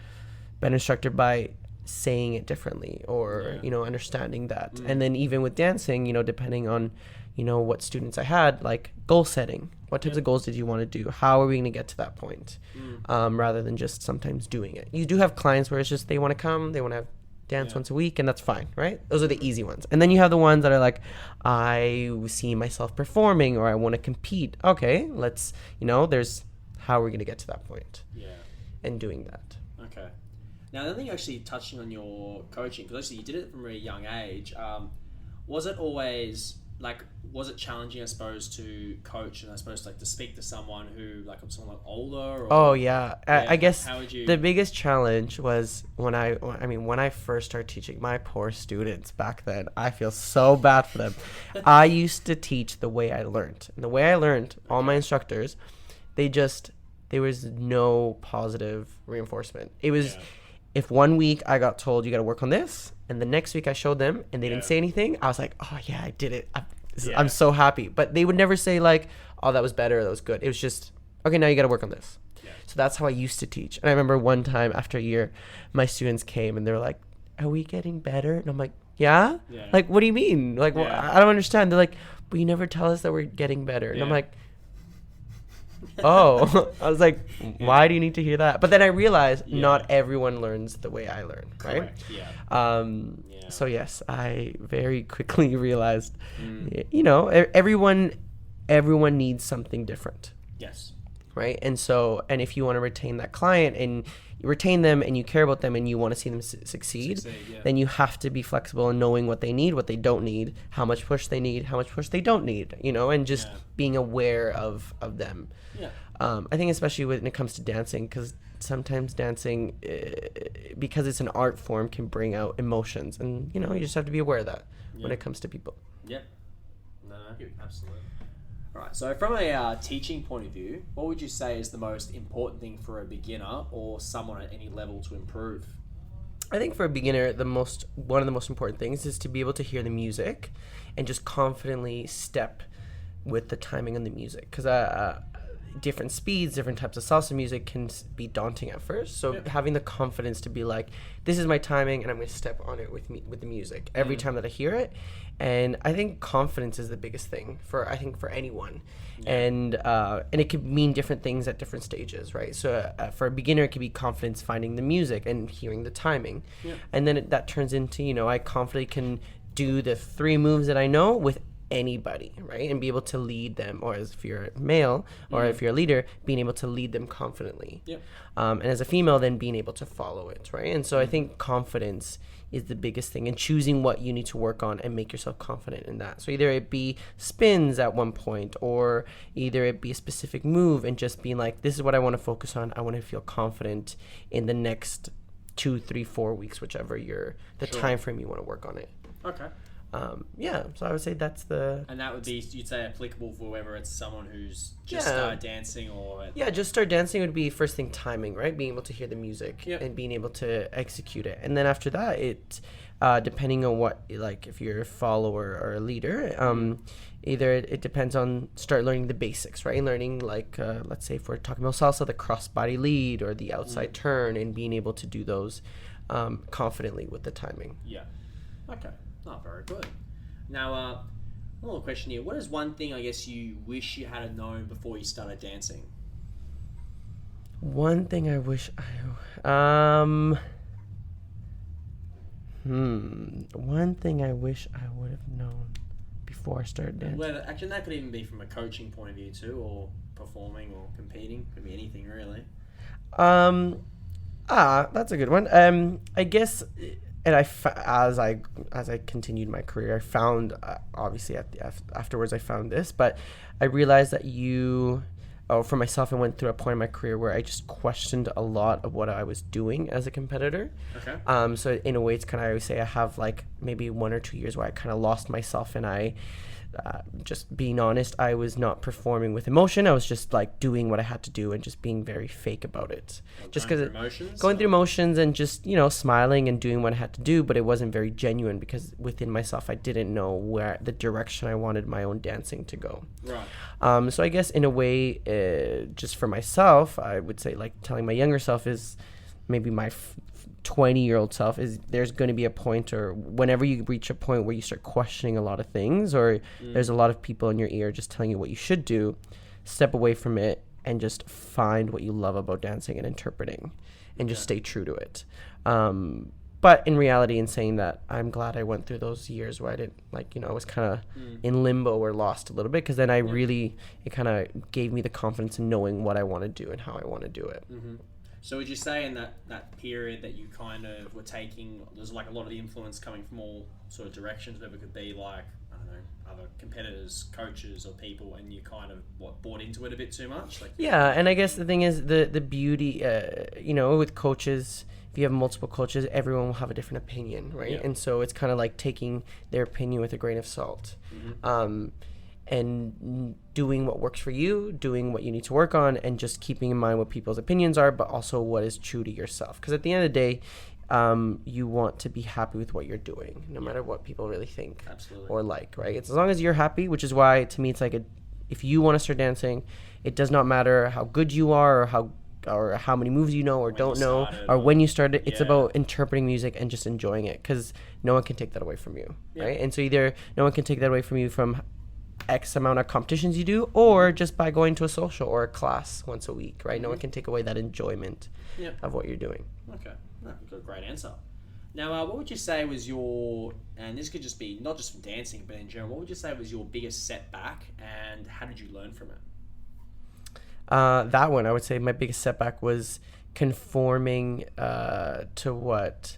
instructor by saying it differently, or understanding that. And then even with dancing, depending on what students I had, like goal setting, what types of goals did you want to do, how are we going to get to that point, rather than just sometimes doing it. You do have clients where it's just they want to come, they want to have dance once a week, and that's fine, right? Those are the easy ones. And then you have the ones that are like, I see myself performing, or I want to compete. Okay, let's, there's how are we going to get to that point, and doing that. Okay. Now, the thing actually touching on your coaching, because actually you did it from a very young age, was it challenging, I suppose, to coach, and I suppose like to speak to someone someone older? Or, I guess how would you... the biggest challenge was when I first started teaching my poor students back then. I feel so bad for them. I used to teach the way I learned. And the way I learned, all my instructors, there was no positive reinforcement. It was, if 1 week I got told you got to work on this, and the next week I showed them and they didn't say anything, I was like, oh yeah, I did it. I'm so happy. But they would never say like, oh, that was better, that was good. It was just, okay, now you got to work on this. So that's how I used to teach. And I remember one time after a year, my students came and they were like, are we getting better? And I'm like, yeah? Like, what do you mean? Like, well, I don't understand. They're like, but you never tell us that we're getting better. And I'm like, oh. I was like, why do you need to hear that? But then I realized not everyone learns the way I learn, right? Correct. Yeah. So yes, I very quickly realized, everyone needs something different. Yes. Right. And if you want to retain that client, and you retain them, and you care about them, and you want to see them succeed, then you have to be flexible in knowing what they need, what they don't need, how much push they need, how much push they don't need, and just being aware of them. Yeah. I think especially when it comes to dancing, because sometimes dancing, because it's an art form, can bring out emotions, and you just have to be aware of that when it comes to people. Yep. No, absolutely. All right. So from a teaching point of view, what would you say is the most important thing for a beginner or someone at any level to improve? I think for a beginner, one of the most important things is to be able to hear the music and just confidently step with the timing and the music, because different speeds, different types of salsa music can be daunting at first. So having the confidence to be like, this is my timing, and I'm going to step on it with the music every time that I hear it. And I think confidence is the biggest thing for anyone. And it could mean different things at different stages, right? So for a beginner, it could be confidence finding the music and hearing the timing. And then that turns into, I confidently can do the 3 moves that I know with anybody, right? And be able to lead them, or as if you're a male or if you're a leader, being able to lead them confidently. Yep. And as a female, then being able to follow it, right? And so I think confidence is the biggest thing, and choosing what you need to work on and make yourself confident in that. So either it be spins at one point, or either it be a specific move, and just being like, this is what I want to focus on. I want to feel confident in the next 2, 3, 4 weeks, whichever the time frame you want to work on it. Okay. So I would say that's the... And that would be, you'd say, applicable for whether it's someone who's just started dancing or... Yeah, just start dancing would be first thing timing, right? Being able to hear the music Yep. and being able to execute it. And then after that, it depending on what, like if you're a follower or a leader, either it depends on start learning the basics, right? Learning like, let's say if we're talking about salsa, the crossbody lead or the outside turn, and being able to do those confidently with the timing. Yeah. Okay. Oh, very good. Now, one little question here. What is one thing I guess you wish you had known before you started dancing? One thing I wish one thing I wish I would have known before I started dancing. Well, actually, that could even be from a coaching point of view too, or performing or competing. Could be anything really. That's a good one. I guess, and as I continued my career, I found obviously afterwards I found this, but I realized that for myself, I went through a point in my career where I just questioned a lot of what I was doing as a competitor. Okay. So in a way, it's kind of, I always say I have like maybe 1 or 2 years where I kind of lost myself, and I, just being honest, I was not performing with emotion. I was just like doing what I had to do and just being very fake about it. Just because going through emotions and just, smiling and doing what I had to do, but it wasn't very genuine because within myself, I didn't know where the direction I wanted my own dancing to go. Right. So I guess in a way, just for myself, I would say like telling my younger self is maybe my 20-year-old self is there's going to be a point, or whenever you reach a point where you start questioning a lot of things, or there's a lot of people in your ear just telling you what you should do, step away from it and just find what you love about dancing and interpreting, and just stay true to it. But in reality, in saying that, I'm glad I went through those years where I didn't, I was kind of in limbo or lost a little bit, because then it kind of gave me the confidence in knowing what I want to do and how I want to do it. Mm-hmm. So would you say in that period that you kind of were taking, there's like a lot of the influence coming from all sort of directions, whether it could be like, I don't know, other competitors, coaches or people, and you kind of, bought into it a bit too much? Yeah, and I guess the thing is the beauty, with coaches, if you have multiple coaches, everyone will have a different opinion, right? Yeah. And so it's kind of like taking their opinion with a grain of salt. Mm-hmm. And doing what works for you, doing what you need to work on, and just keeping in mind what people's opinions are, but also what is true to yourself. Because at the end of the day, you want to be happy with what you're doing, no matter what people really think. Absolutely. Or like, right? It's as long as you're happy, which is why, to me, it's like if you want to start dancing, it does not matter how good you are or how many moves you know or don't know, or when you started. It's about interpreting music and just enjoying it, because no one can take that away from you, right? And so either no one can take that away from you from X amount of competitions you do, or just by going to a social or a class once a week, right? No one can take away that enjoyment of what you're doing. Okay, great answer. Now, what would you say was and this could just be not just from dancing, but in general, what would you say was your biggest setback, and how did you learn from it? That one, I would say my biggest setback was conforming to what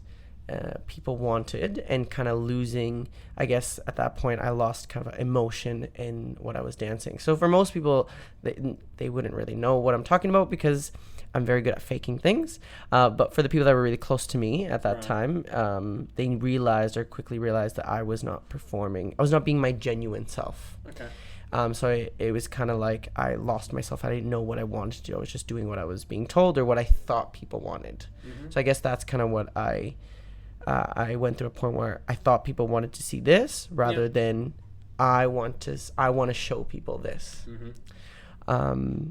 people wanted, and kind of losing, I guess at that point I lost kind of emotion in what I was dancing. So for most people, they wouldn't really know what I'm talking about, because I'm very good at faking things. But for the people that were really close to me at that time, they quickly realized that I was not performing. I was not being my genuine self. Okay. So it was kind of like I lost myself. I didn't know what I wanted to do. I was just doing what I was being told or what I thought people wanted. Mm-hmm. So I guess that's kind of what I went through a point where I thought people wanted to see this rather than I want to show people this. Mm-hmm.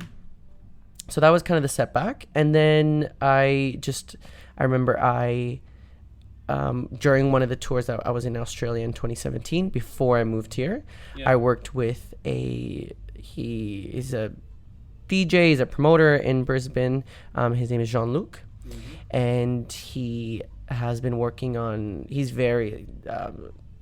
So that was kind of the setback. And then I remember during one of the tours that I was in Australia in 2017, before I moved here, I worked with he is a DJ, he's a promoter in Brisbane. His name is Jean-Luc. Mm-hmm. And he has been working on, he's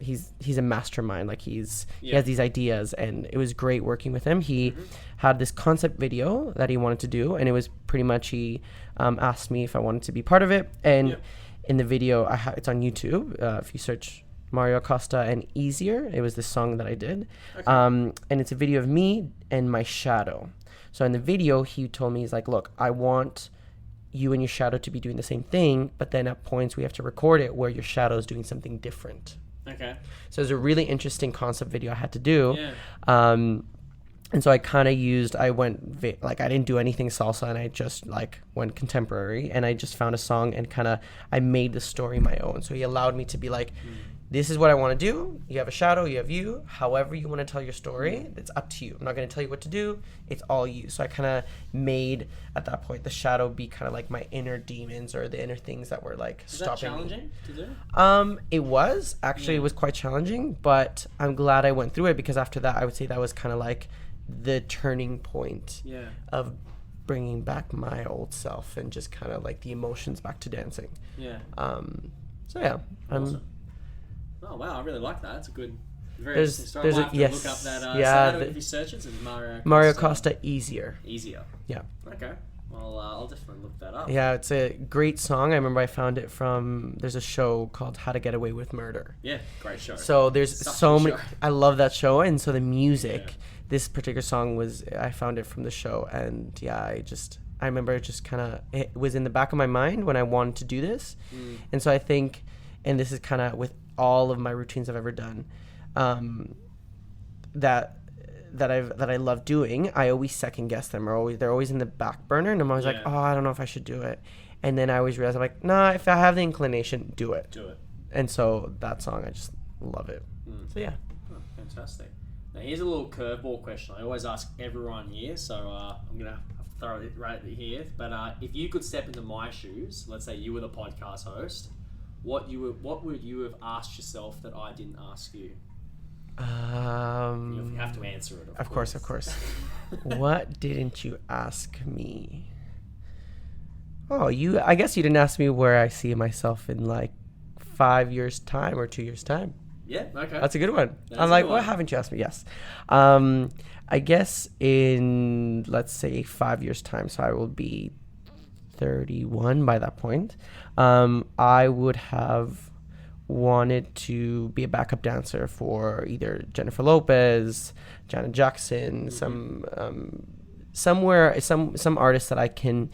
he's a mastermind. Like he has these ideas, and it was great working with him. He had this concept video that he wanted to do, and it was pretty much he asked me if I wanted to be part of it. And in the video, it's on YouTube. If you search Mario Acosta and Easier, it was this song that I did. Okay. And it's a video of me and my shadow. So in the video, he told me, he's like, look, I want you and your shadow to be doing the same thing, but then at points we have to record it where your shadow is doing something different. Okay. So it was a really interesting concept video I had to do. Yeah. And so I kind of I didn't do anything salsa, and I just like went contemporary, and I just found a song and I made the story my own. So he allowed me to be like, this is what I want to do. You have a shadow, you have you. However you want to tell your story, it's up to you. I'm not going to tell you what to do. It's all you. So I kind of made, at that point, the shadow be kind of like my inner demons or the inner things that were like stopping me. Was that challenging to do? It was. Actually, it was quite challenging, but I'm glad I went through it, because after that, I would say that was kind of like the turning point of bringing back my old self and just kind of like the emotions back to dancing. Yeah. So yeah. Awesome. Oh wow, I really like that. It's a good, very interesting story. I'll have to look up that. If you search it, it's Mario Costa Easier. Yeah. Okay. Well, I'll definitely look that up. Yeah, it's a great song. I remember I found it from. There's a show called How to Get Away with Murder. Yeah, great show. So there's so many. I love that show, and so the music. Yeah. This particular song I found it from the show, and I remember it just it was in the back of my mind when I wanted to do this, and so I think, and this is kind of with all of my routines I've ever done, that I love doing. I always second guess them, they're always in the back burner, and I'm always like, oh, I don't know if I should do it, and then I always realize I'm like, nah, if I have the inclination, do it. And so that song, I just love it. So yeah. Oh, fantastic. Now here's a little curveball question I always ask everyone here, so I'm gonna have to throw it right here. But if you could step into my shoes, let's say you were the podcast host, what would you have asked yourself that I didn't ask you? You have to answer it. Of course. What didn't you ask me? Oh, I guess you didn't ask me where I see myself in like 5 years' time or 2 years' time. Yeah, okay. That's a good one. I'm like, what haven't you asked me? Yes. I guess in, let's say, 5 years' time, so I will be 31 by that point. I would have wanted to be a backup dancer for either Jennifer Lopez, Janet Jackson, some artist that I can,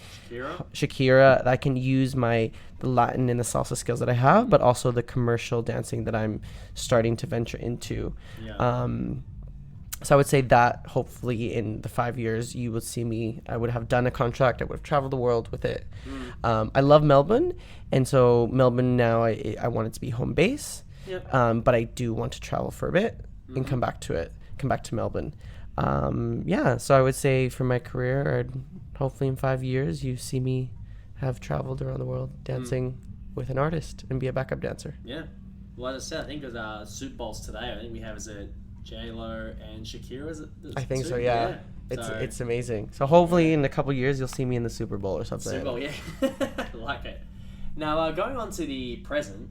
Shakira, that I can use the Latin and the salsa skills that I have, but also the commercial dancing that I'm starting to venture into. Yeah. So I would say that hopefully in the 5 years you would see me, I would have done a contract, I would have traveled the world with it. I love Melbourne, and so Melbourne now I want it to be home base. Yep. But I do want to travel for a bit and come back to Melbourne. So I would say for my career, hopefully in 5 years you see me have traveled around the world dancing with an artist and be a backup dancer. Yeah. Well, as I said, I think there's Super Bowls today. I think we have J-Lo and Shakira, is it? I think so, yeah. It's amazing. So hopefully in a couple of years you'll see me in the Super Bowl or something. Super Bowl, yeah. I like it. Now, going on to the present,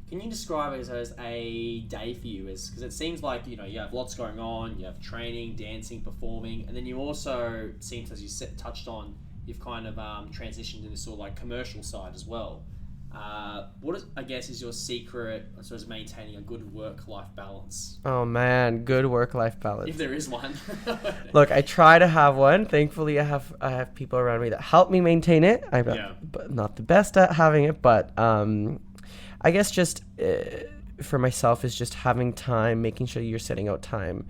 can you describe it as a day for you? Because it seems like, you have lots going on, you have training, dancing, performing, and then you also, it seems as you touched on, you've kind of transitioned into sort of like commercial side as well. What is your secret, I suppose, maintaining a good work-life balance? Oh man, good work-life balance. If there is one. Look, I try to have one. Thankfully, I have people around me that help me maintain it. I'm not the best at having it, but I guess just for myself is just having time, making sure you're setting out time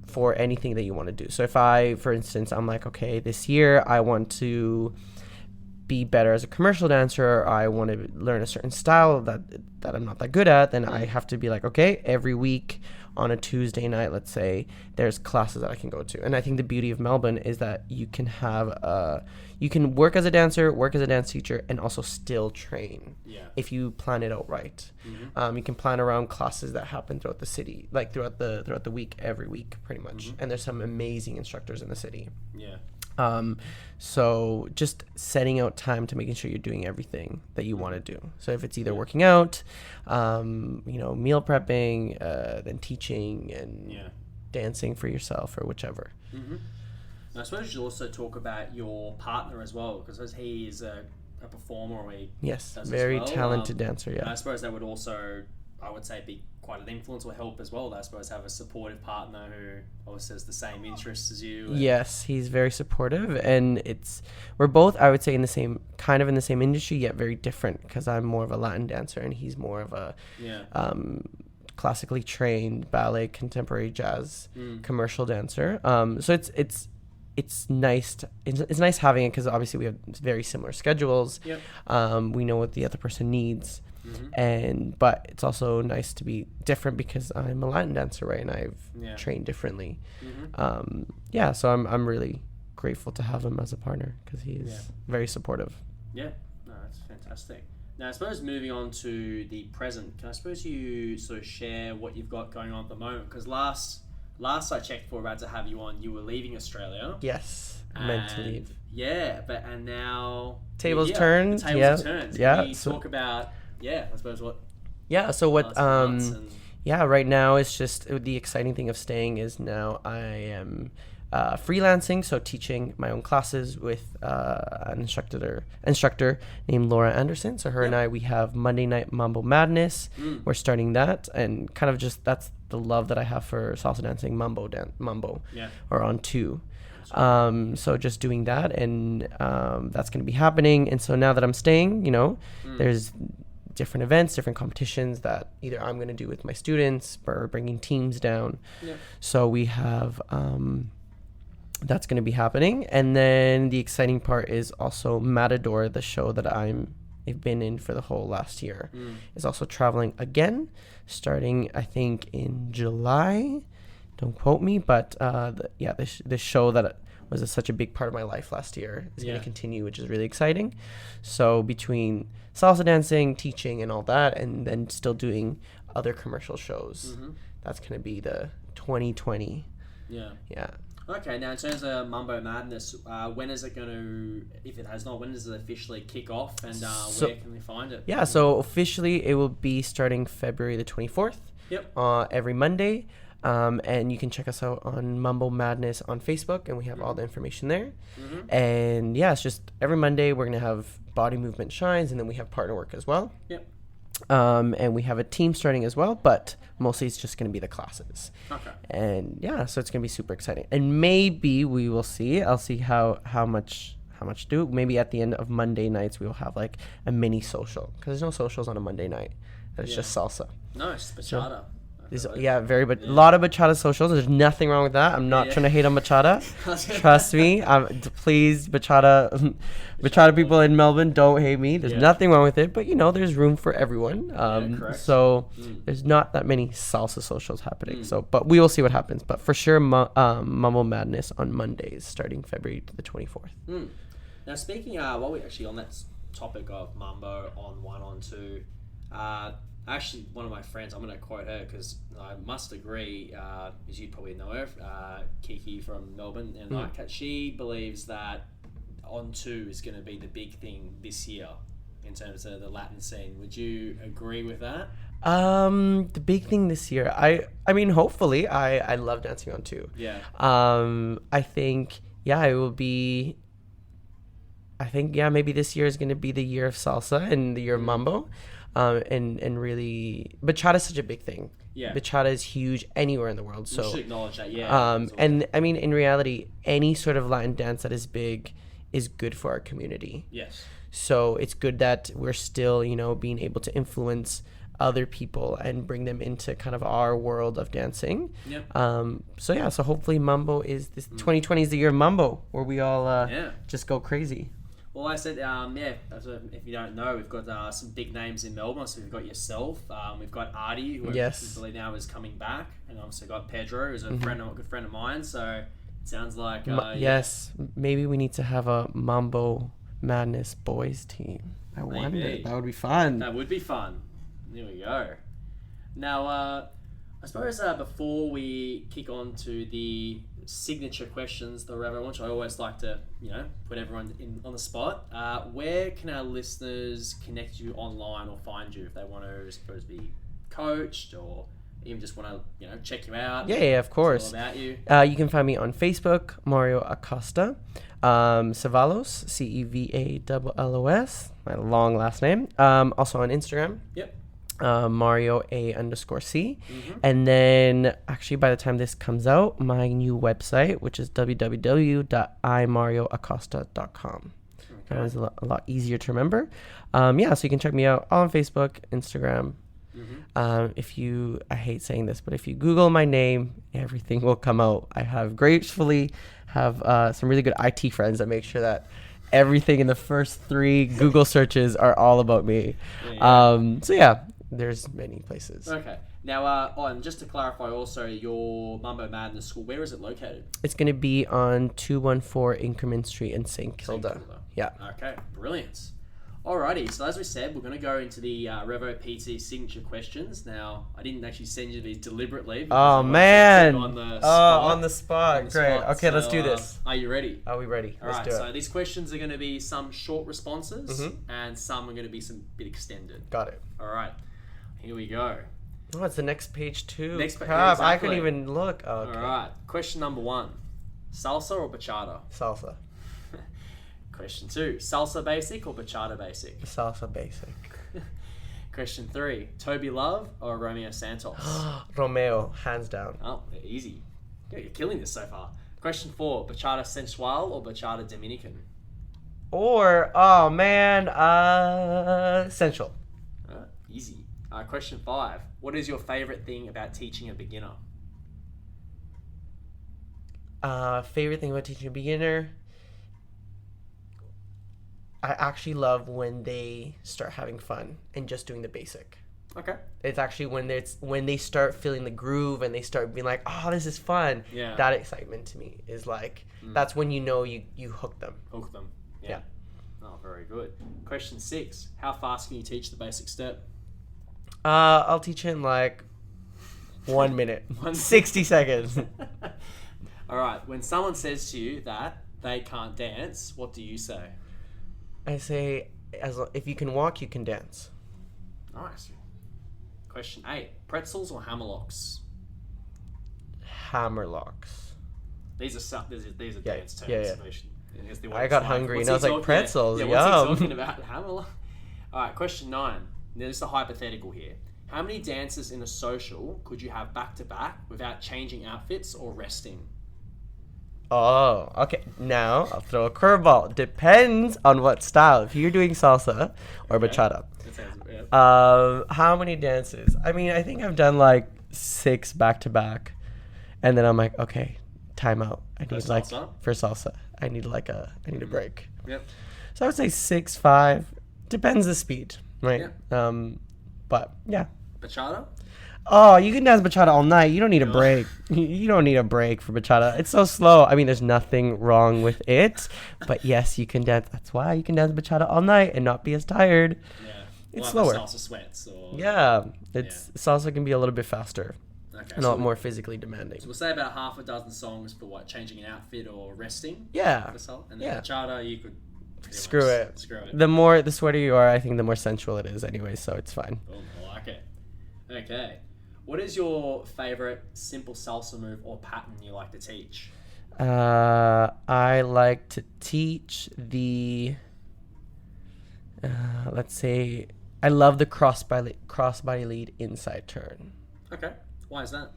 for anything that you want to do. So if for instance, I'm like, okay, this year I want to be better as a commercial dancer, I want to learn a certain style that I'm not that good at, then I have to be like, okay, every week on a Tuesday night, let's say, there's classes that I can go to. And I think the beauty of Melbourne is that you can you can work as a dancer, work as a dance teacher, and also still train if you plan it out right. You can plan around classes that happen throughout the city, like throughout the week, every week, pretty much. And there's some amazing instructors in the city. So just setting out time to making sure you're doing everything that you want to do. So if it's either working out, meal prepping, then teaching and dancing for yourself or whichever. Mm-hmm. I suppose you also talk about your partner as well, because he is a performer. Or he yes, does very as well. talented dancer. Yeah, I suppose that would also, I would say, be quite an influence or help as well. I suppose have a supportive partner who also has the same interests as you. Yes, he's very supportive, and we're both, I would say, in the same industry, yet very different, because I'm more of a Latin dancer and he's more of a classically trained ballet, contemporary jazz, commercial dancer. So it's nice it's nice having it, because obviously we have very similar schedules. Yep. We know what the other person needs. But it's also nice to be different, because I'm a Latin dancer, right, and I've trained differently. So I'm really grateful to have him as a partner, because he's very supportive. No, that's fantastic. Now I suppose moving on to the present, can I suppose you sort of share what you've got going on at the moment, because last I checked before about to have you on, you were leaving Australia. Yes, meant to leave. And now tables turned. The tables have turned. Can you talk about I suppose what. So what right now it's just the exciting thing of staying is now I am freelancing, so teaching my own classes with an instructor named Laura Anderson. So her and I, we have Monday Night Mambo Madness. We're starting that, and kind of just that's the love that I have for salsa dancing, mambo or on 2. So just doing that, and that's going to be happening. And so now that I'm staying, there's different events, different competitions that either I'm going to do with my students or bringing teams down. So we have that's going to be happening. And then the exciting part is also Matador, the show that I've been in for the whole last year, is also traveling again, starting I think in July. Don't quote me, but this show that was such a big part of my life last year is going to continue, which is really exciting. So between salsa dancing, teaching, and all that, and then still doing other commercial shows, that's going to be the 2020. Okay, now in terms of Mambo Madness, when is it going to, if it has not, when does it officially kick off, and where can we find it? So officially it will be starting February the 24th. Every Monday. And you can check us out on Mambo Madness on Facebook, and we have all the information there. And it's just every Monday we're going to have body movement shines, and then we have partner work as well. And we have a team starting as well, but mostly it's just going to be the classes. And so it's going to be super exciting. And maybe we will see. I'll see how much do. Maybe at the end of Monday nights we will have like a mini social, because there's no socials on a Monday night. It's just salsa. Nice, bachata. A lot of bachata socials. There's nothing wrong with that. I'm not trying to hate on bachata. Trust me. Please, bachata people in Melbourne, don't hate me. There's nothing wrong with it, but there's room for everyone. So there's not that many salsa socials happening. So, but we will see what happens. But for sure, Mambo Madness on Mondays, starting February the 24th. Now, speaking while we're actually on that topic of Mambo on 1 on 2. Actually, one of my friends, I'm going to quote her because I must agree, as you probably know her, Kiki from Melbourne, and she believes that on 2 is going to be the big thing this year in terms of the Latin scene. Would you agree with that? The big thing this year, I mean, hopefully, I love dancing on 2. I think, it will be. I think maybe this year is going to be the year of salsa and the year of mambo. And really, bachata is such a big thing. Bachata is huge anywhere in the world. So we should acknowledge that. And I mean, in reality, any sort of Latin dance that is big is good for our community. So it's good that we're still, being able to influence other people and bring them into kind of our world of dancing. So hopefully mambo is this 2020 is the year of mambo, where we all just go crazy. Well, I said, so if you don't know, we've got some big names in Melbourne. So we've got yourself, we've got Artie, who I believe now is coming back, and also got Pedro, who's a good friend of mine. So it sounds like maybe we need to have a Mambo Madness boys team. I wonder. That would be fun. That would be fun. There we go. Now, I suppose before we kick on to the signature questions, the Revo, which I always like to, put everyone on the spot. Where can our listeners connect you online or find you if they want to, suppose, be coached or even just want to, check you out? Yeah, of course. All about you. You can find me on Facebook, Mario Acosta, Cevallos, Cevallos, my long last name. Also on Instagram. Yep. Mario A_C. And then actually by the time this comes out, my new website, which is www.imarioacosta.com. That was a lot easier to remember. So you can check me out on Facebook, Instagram. I hate saying this, but if you Google my name, everything will come out. I have gracefully some really good IT friends that make sure that everything in the first 3 Google searches are all about me. There's many places. Okay. Now, and just to clarify also, your Mambo Madness school, where is it located? It's going to be on 214 Increment Street in St. Kilda. Yeah. Okay, brilliant. Alrighty, so as we said, we're going to go into the Revo PT signature questions. Now, I didn't actually send you these deliberately. Oh, man. On the spot. Great. Okay, let's do this. Are you ready? Are we ready? Alright, so these questions are going to be some short responses and some are going to be some bit extended. Got it. Alright, here we go. Oh, it's the next page too. Crap, exactly. I couldn't even look. Oh, okay. Alright, question number 1. Salsa or bachata? Salsa. Question 2, salsa basic or bachata basic? Salsa basic. Question 3, Toby Love or Romeo Santos? Romeo, hands down. Oh, easy. Yeah, you're killing this so far. Question 4, bachata sensual or bachata Dominican? Or, sensual. Easy. Question 5, what is your favorite thing about teaching a beginner? Favorite thing about teaching a beginner? I actually love when they start having fun and just doing the basic. Okay. It's actually when they start feeling the groove and they start being like, oh, this is fun. Yeah. That excitement to me is like, that's when you know you hook them. Hook them. Yeah. Oh, very good. Question 6, how fast can you teach the basic step? I'll teach it in like 1 minute. 60 seconds. All right. When someone says to you that they can't dance, what do you say? I say, if you can walk, you can dance. Nice. Question 8, pretzels or hammerlocks? Hammerlocks. These are dance terms. Yeah. So I got hungry and I was like, pretzels, yum. What's he talking about? Hammerlock? All right, question 9. Now, this is a hypothetical here. How many dances in a social could you have back to back without changing outfits or resting? Oh, okay. Now I'll throw a curveball. Depends on what style. If you're doing salsa or bachata. How many dances? I mean, I think I've done like 6 back to back, and then I'm like, okay, time out. I need for salsa. I need a break. Yep. So I would say 6, 5. Depends the speed, right? Yeah. But yeah. Bachata? Oh, you can dance bachata all night. You don't need a break. You don't need a break for bachata. It's so slow. I mean, there's nothing wrong with it. But yes, you can dance. That's why you can dance bachata all night and not be as tired. Yeah. It's slower. Salsa sweats. Salsa can be a little bit faster. Okay. And a lot more physically demanding. So we'll say about half a dozen songs for changing an outfit or resting. Yeah. And then bachata, you could screw it. The sweater you are, I think the more sensual it is anyway, so it's fine. Cool. I like it. Okay. What is your favorite simple salsa move or pattern you like to teach? I like to teach the, let's say, I love the crossbody lead inside turn. Okay. Why is that?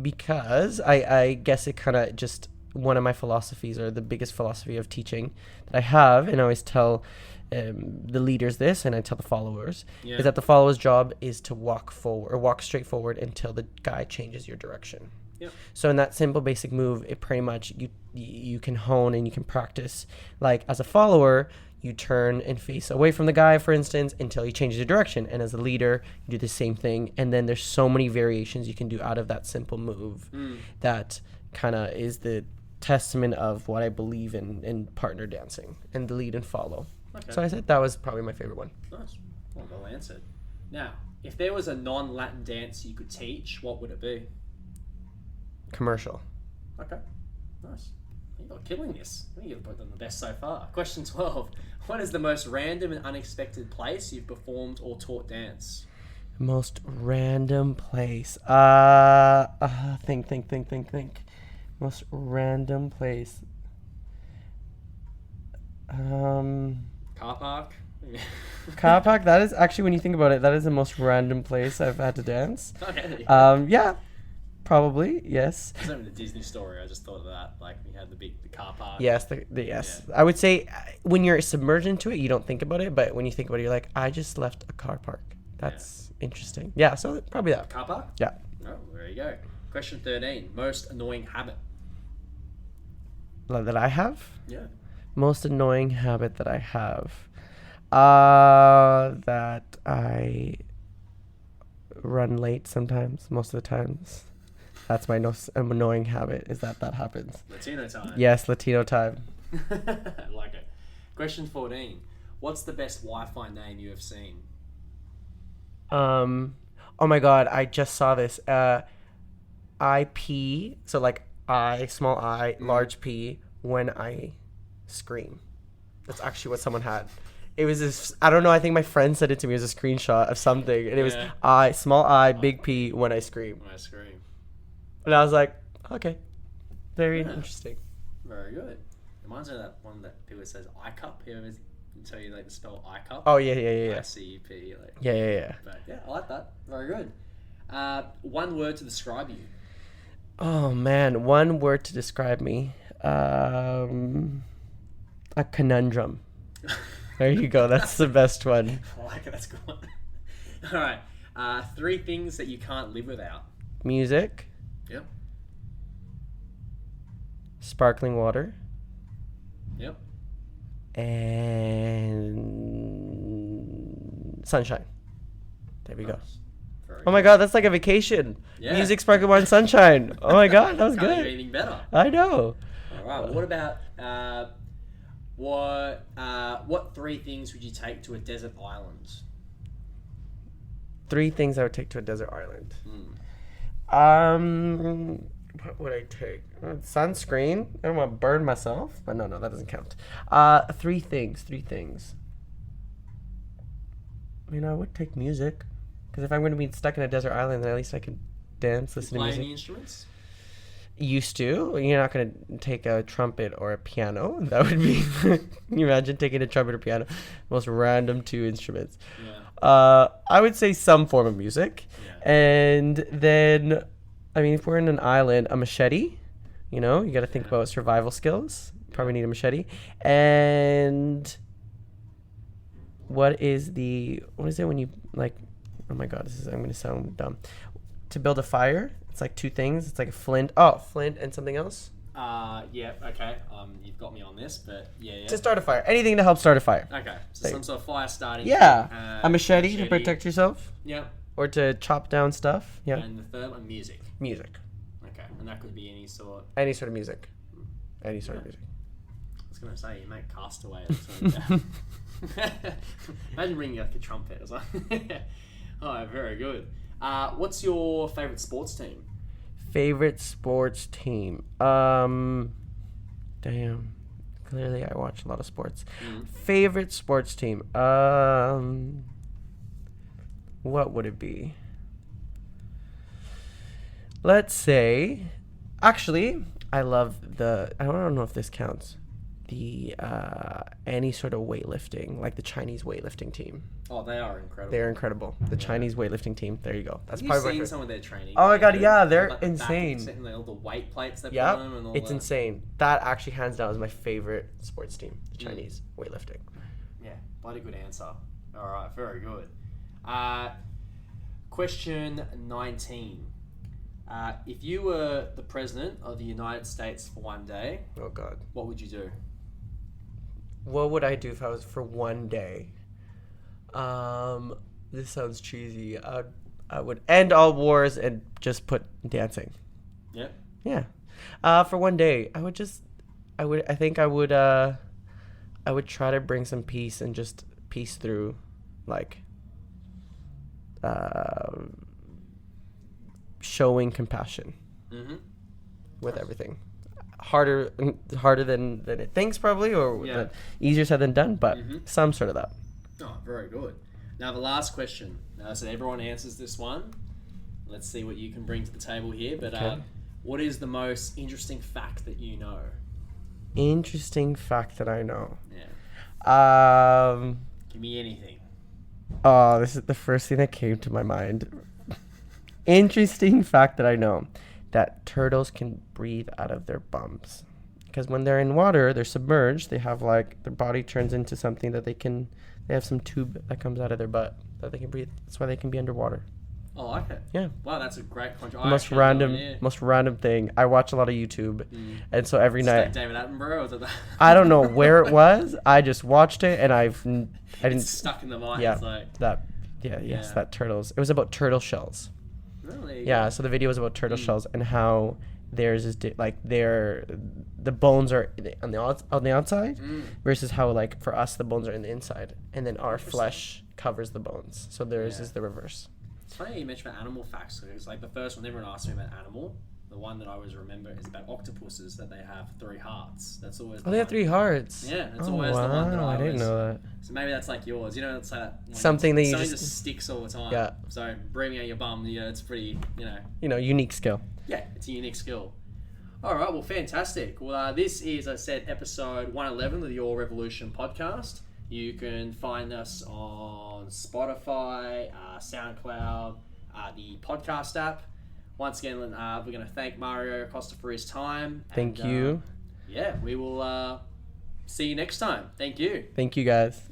Because I guess it kind of just one of my philosophies, or the biggest philosophy of teaching that I have, and I always tell the leaders this, and I tell the followers, is that the follower's job is to walk straight forward until the guy changes your direction. Yep. So in that simple basic move, it pretty much you can hone and you can practice. Like as a follower, you turn and face away from the guy, for instance, until he changes your direction. And as a leader, you do the same thing. And then there's so many variations you can do out of that simple move that kind of is the testament of what I believe in partner dancing and the lead and follow. Okay. So I said that was probably my favorite one. Nice. Well answered. Now, if there was a non-Latin dance you could teach, what would it be? Commercial. Okay, nice. You're killing this. I think you've done the best so far. Question 12. What is the most random and unexpected place you've performed or taught dance? Most random place. Think. Most random place. Car park? Car park. That is actually, when you think about it, that is the most random place I've had to dance. Okay. Yeah, probably yes. It's not even a Disney story. I just thought of that. Like we had the car park. Yes, yes. Yeah. I would say when you're submerged into it, you don't think about it, but when you think about it, you're like, I just left a car park. That's interesting. Yeah, so probably that. Car park? Yeah. Oh, there you go. Question 13. Most annoying habit. That I have? Yeah. Most annoying habit that I have. That I run late sometimes, most of the times. That's my annoying habit, is that happens. Latino time. Yes, Latino time. I like it. Question 14. What's the best Wi-Fi name you have seen? Oh my god, I just saw this. IP, so like I, small I, large P, when I scream. That's actually what someone had. It was this, I don't know, I think my friend sent it to me as a screenshot of something, and it was I, small I, big P, when I scream. When I scream. And I was like, okay, very interesting. Very good. Reminds me of that one that people says I-cup. You ever tell you like to spell I-cup? Oh yeah. I-C-U-P. Like, Yeah. But yeah, I like that. Very good. One word to describe you. Oh man, one word to describe me. A conundrum. There you go. That's the best one. I like it. That's a good one. All right. 3 things that you can't live without. Music. Yep. Sparkling water. Yep. And sunshine. There we go. Very Oh my god, that's like a vacation. Yeah. Music, sparkling water, and sunshine. Oh my god, that was Can't do good. anything better. I know. All right. What about what 3 things would you take to a desert island? 3 things I would take to a desert island. What would I take? Sunscreen. I don't want to burn myself, but no, that doesn't count. 3 things. I mean, I would take music, because if I'm going to be stuck in a desert island, then at least I can dance, listen to Play music. any instruments? Used to. You're not going to take a trumpet or a piano. That would be. Can you imagine taking a trumpet or piano? Most random 2 instruments. Yeah. I would say some form of music. Yeah. And then, I mean, if we're in an island, a machete. You know, you got to think about survival skills. Probably need a machete. And what is it when you, like, oh my god, I'm going to sound dumb. To build a fire, it's like 2 things. It's like a flint. Oh, flint and something else? Yeah, okay. You've got me on this, but yeah. To start a fire. Anything to help start a fire. Okay, so some sort of fire starting. Yeah. A machete to protect yourself. Yeah. Or to chop down stuff. Yeah. And the third one, music. Music. Okay, and that could be any sort. Any sort of music. Any sort of music. I was gonna say you make Castaway or something. Imagine bringing like a trumpet or something. Oh, very good. What's your favorite sports team? Favorite sports team. Damn. Clearly, I watch a lot of sports. Favorite sports team. What would it be? Let's say, actually, I love I don't know if this counts. The any sort of weightlifting, like the Chinese weightlifting team. Oh, they are incredible. They're incredible. The Chinese weightlifting team. There you go. That's Have probably you my seen some of their training? Oh my god, yeah, they're like the insane. all the weight plates they put Yep, on and all it's that. insane. That actually hands down is my favorite sports team, the Chinese weightlifting. Yeah, bloody good answer. All right, very good. Question 19. If you were the president of the United States for one day, Oh god. what would you do? What would I do if I was for one day? This sounds cheesy. I would end all wars and just put dancing. Yeah. Yeah. For one day, I would try to bring some peace and just peace through, like, showing compassion. Mm-hmm. with everything. Harder than it thinks probably, or Yeah. easier said than done, but some sort of that. Oh, very good. Now the last question. Now, so everyone answers this one. Let's see what you can bring to the table here. But Okay. what is the most interesting fact that you know? Interesting fact that I know. Yeah. Give me anything. Oh, this is the first thing that came to my mind. Interesting fact that I know, that turtles can breathe out of their bums. Because when they're in water, they're submerged. They have like, their body turns into something that they have some tube that comes out of their butt that they can breathe. That's why they can be underwater. Oh, I like it. Yeah. Wow, that's a great contribution. Most random thing. I watch a lot of YouTube, and so every Is night. that David Attenborough? Or is it that? I don't know where it was. I just watched it, and I didn't. It's stuck in the mind. Yeah, It's like, that turtles. It was about turtle shells. really? Yeah, so the video was about turtle shells and how theirs is the bones are on the outside versus how like for us the bones are in the inside, and then our flesh covers the bones. So theirs is the reverse. It's funny you mentioned about animal facts. It's like the first one everyone asked me about animal. The one that I always remember is about octopuses, that they have 3 hearts. That's always. Oh, they have 3 hearts. Yeah, that's always the one that I didn't know that. So maybe that's like yours. You know, it's like that. Something that you something just sticks all the time. Yeah. So breathing out your bum, it's pretty. Unique skill. Yeah, it's a unique skill. All right, well, fantastic. Well, this is, as I said, episode 111 of the Your Revolution podcast. You can find us on Spotify, SoundCloud, the podcast app. Once again, we're going to thank Mario Acosta for his time. Thank you. Yeah, we will see you next time. Thank you. Thank you, guys.